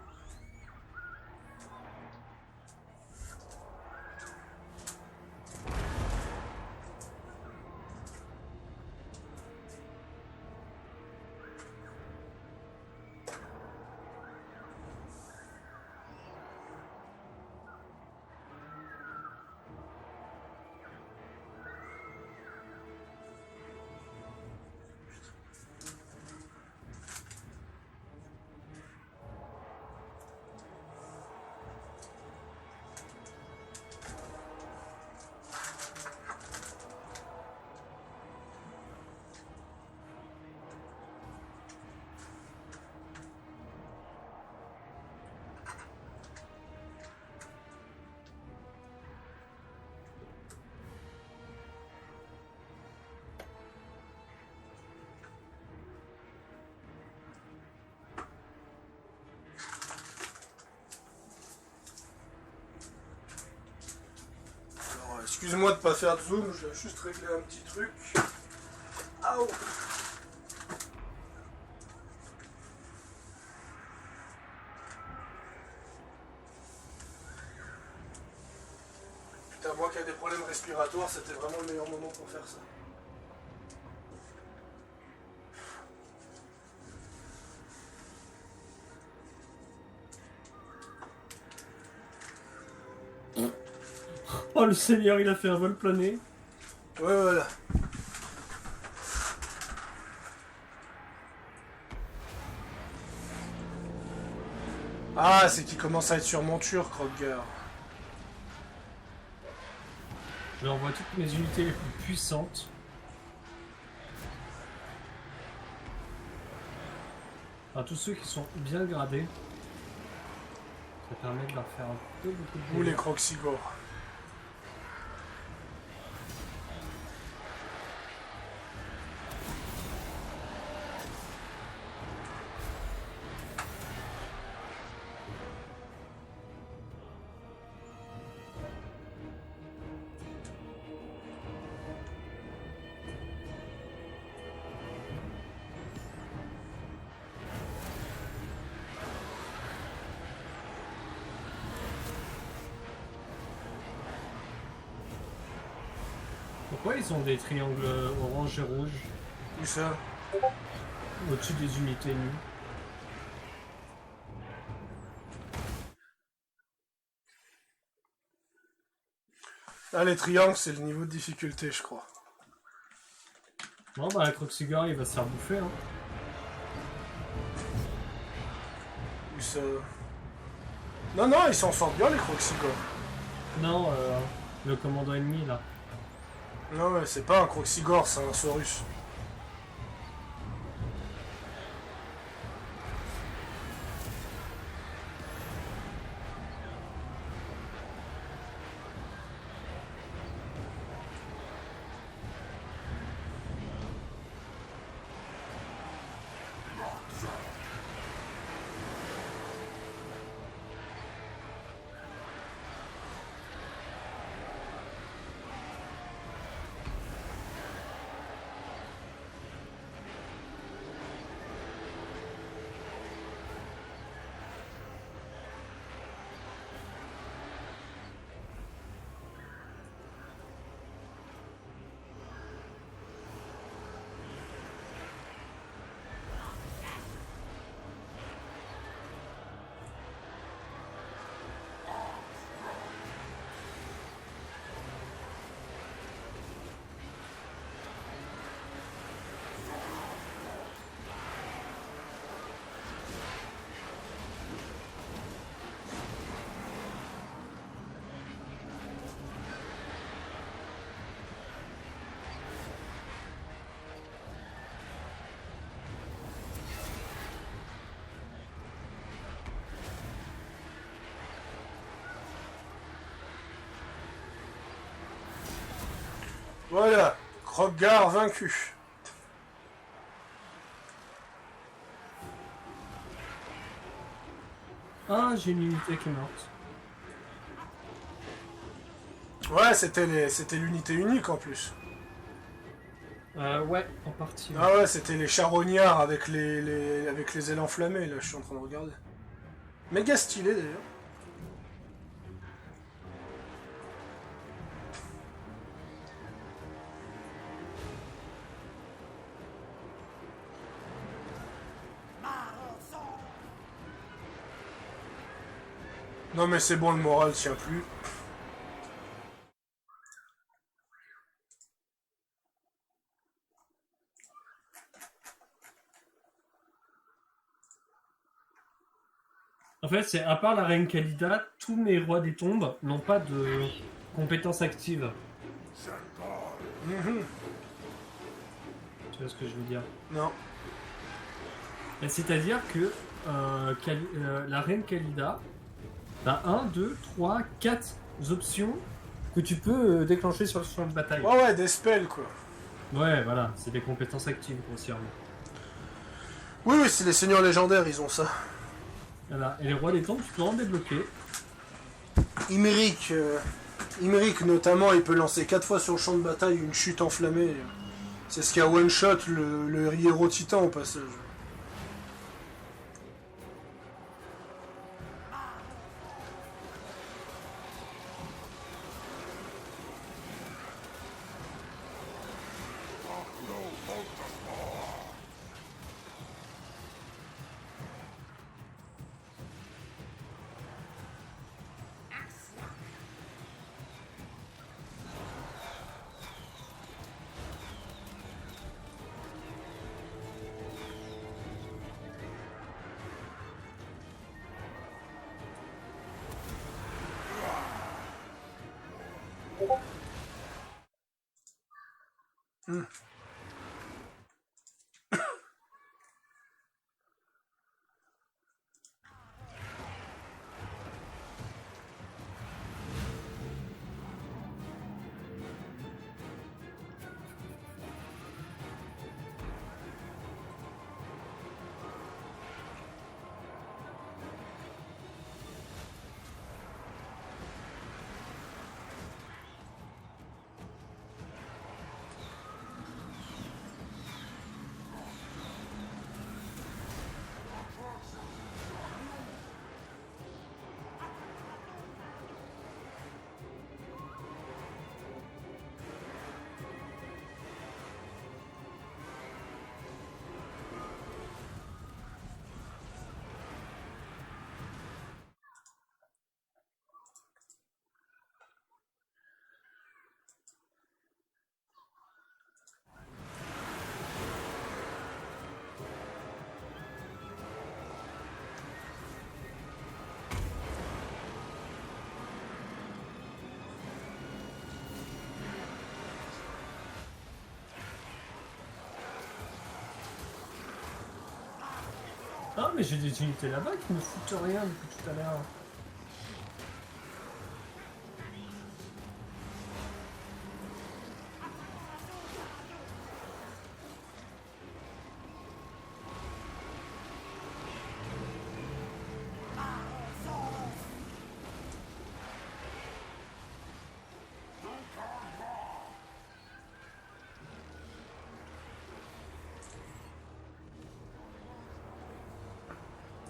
Excuse-moi de pas faire de zoom, je vais juste régler un petit truc. Aouh. Putain, moi qui ai des problèmes respiratoires, c'était vraiment le meilleur moment pour faire ça. Oh, le seigneur, il a fait un vol plané. Ouais, voilà. Ah, c'est qu'il commence à être sur monture, Kroger. Je envoie toutes mes unités les plus puissantes. Enfin, tous ceux qui sont bien gradés. Ça permet de leur faire un peu beaucoup de Ou les dégâts. Croxigores. Pourquoi ils ont des triangles orange et rouge Où ça? au-dessus des unités nues? Ah, les triangles, c'est le niveau de difficulté, je crois. Non, bah, la Croxigore, il va se faire bouffer, hein. Où ça? Non, non, ils s'en sortent bien, les Croxigores. Non, le commandant ennemi, là. Non, ouais, c'est pas un Croxigore, c'est un Saurus. Voilà, Krogar vaincu. Ah, j'ai une unité qui est morte. Ouais, c'était l'unité unique en plus. Ouais, en partie. Ouais. Ah ouais, c'était les charognards avec avec les ailes enflammées, là, je suis en train de regarder. Méga stylé d'ailleurs. Non mais c'est bon, le moral tient plus. En fait, c'est à part la reine Khalida, tous mes rois des tombes n'ont pas de compétences actives. Mhm. Tu vois ce que je veux dire? Non. Et c'est-à-dire que la reine Khalida, t'as 1, 2, 3, 4 options que tu peux déclencher sur le champ de bataille. Ouais, ouais, des spells quoi. Ouais, voilà, c'est des compétences actives grossièrement. Oui, oui, c'est les seigneurs légendaires, ils ont ça. Voilà. Et les rois des tombes, tu peux en débloquer. Iméric, notamment, il peut lancer 4 fois sur le champ de bataille une chute enflammée. C'est ce qui a one-shot le héros titan au passage. mais j'ai des unités là-bas qui ne foutent rien depuis tout à l'heure.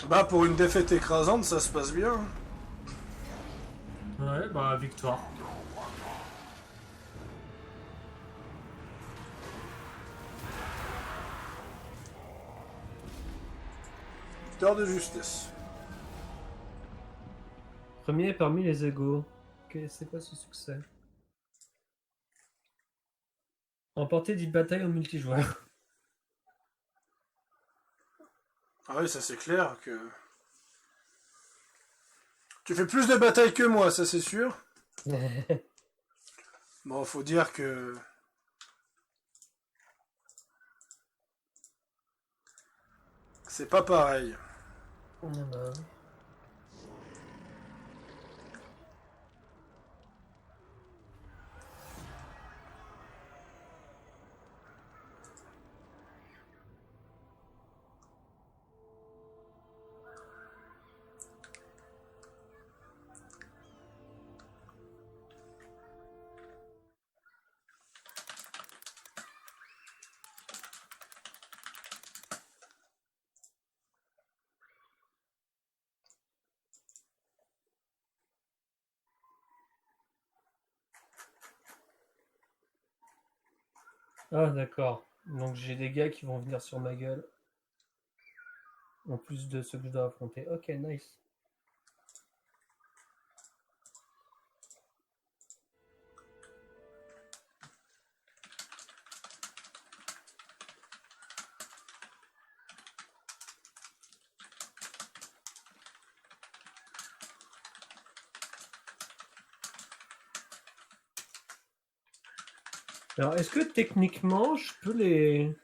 Bah, pour une défaite écrasante, ça se passe bien. Ouais, bah victoire. Victoire de justesse. Premier parmi les égaux. Ok, c'est quoi ce succès? Remporter 10 batailles en multijoueur. Ah oui, ça c'est clair que... Tu fais plus de batailles que moi, ça c'est sûr. Bon, faut dire que... C'est pas pareil. Ah bah. Ah d'accord. Donc j'ai des gars qui vont venir sur ma gueule. En plus de ceux que je dois affronter. Ok, nice. Alors est-ce que techniquement je peux les...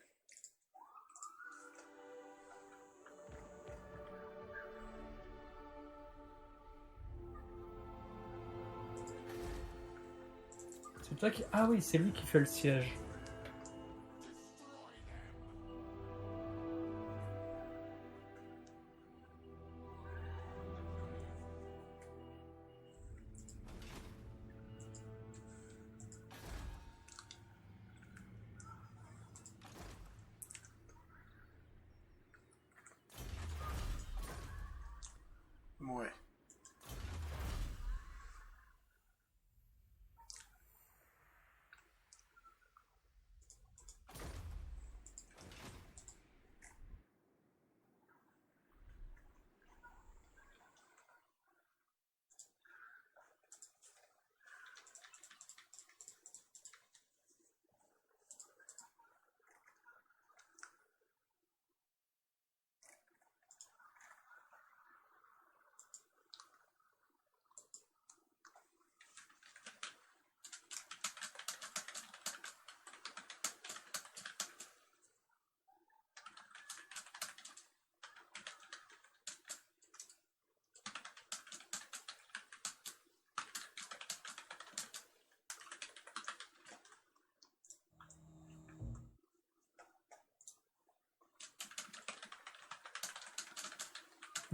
C'est toi qui... Ah oui, c'est lui qui fait le siège. Ouais.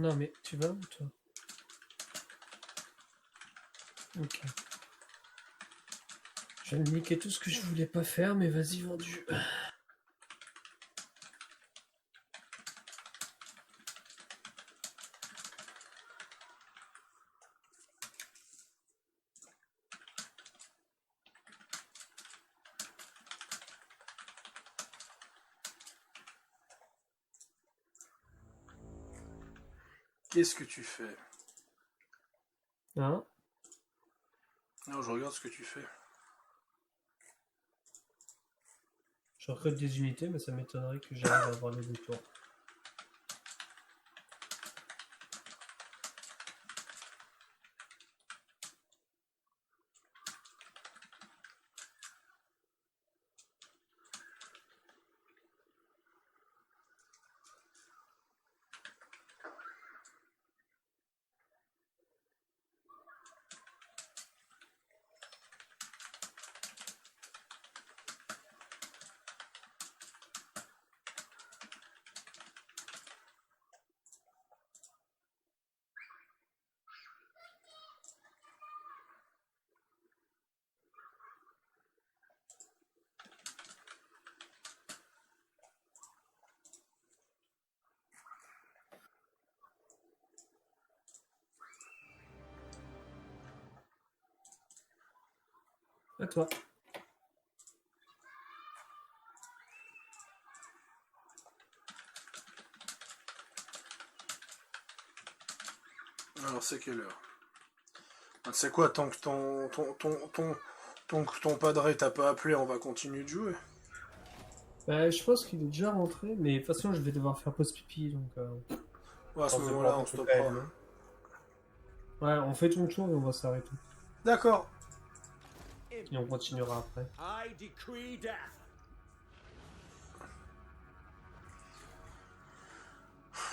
Non mais tu vas où toi? Ok. Je viens de niquer tout ce que je voulais pas faire, mais vas-y vendu. Qu'est-ce que tu fais? Hein? Non, je regarde ce que tu fais. Je recrute des unités, mais ça m'étonnerait que j'arrive à avoir les deux tours. À toi. Alors c'est quelle heure? Tu sais quoi, tant que ton padré t'a pas appelé, on va continuer de jouer. Bah, je pense qu'il est déjà rentré, mais de toute façon, je vais devoir faire pause pipi, donc... Ouais, à ce on se moment-là, voit on stoppera. après, Ouais, on fait ton tour et on va s'arrêter. D'accord. Et on continuera après. I decree death.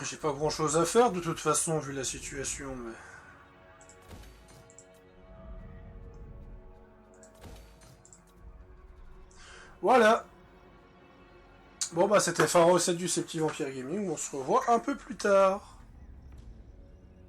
J'ai pas grand-chose à faire de toute façon, vu la situation, mais... Voilà. Bon bah c'était Pharaoh 7 du Septi Vampire Gaming, on se revoit un peu plus tard.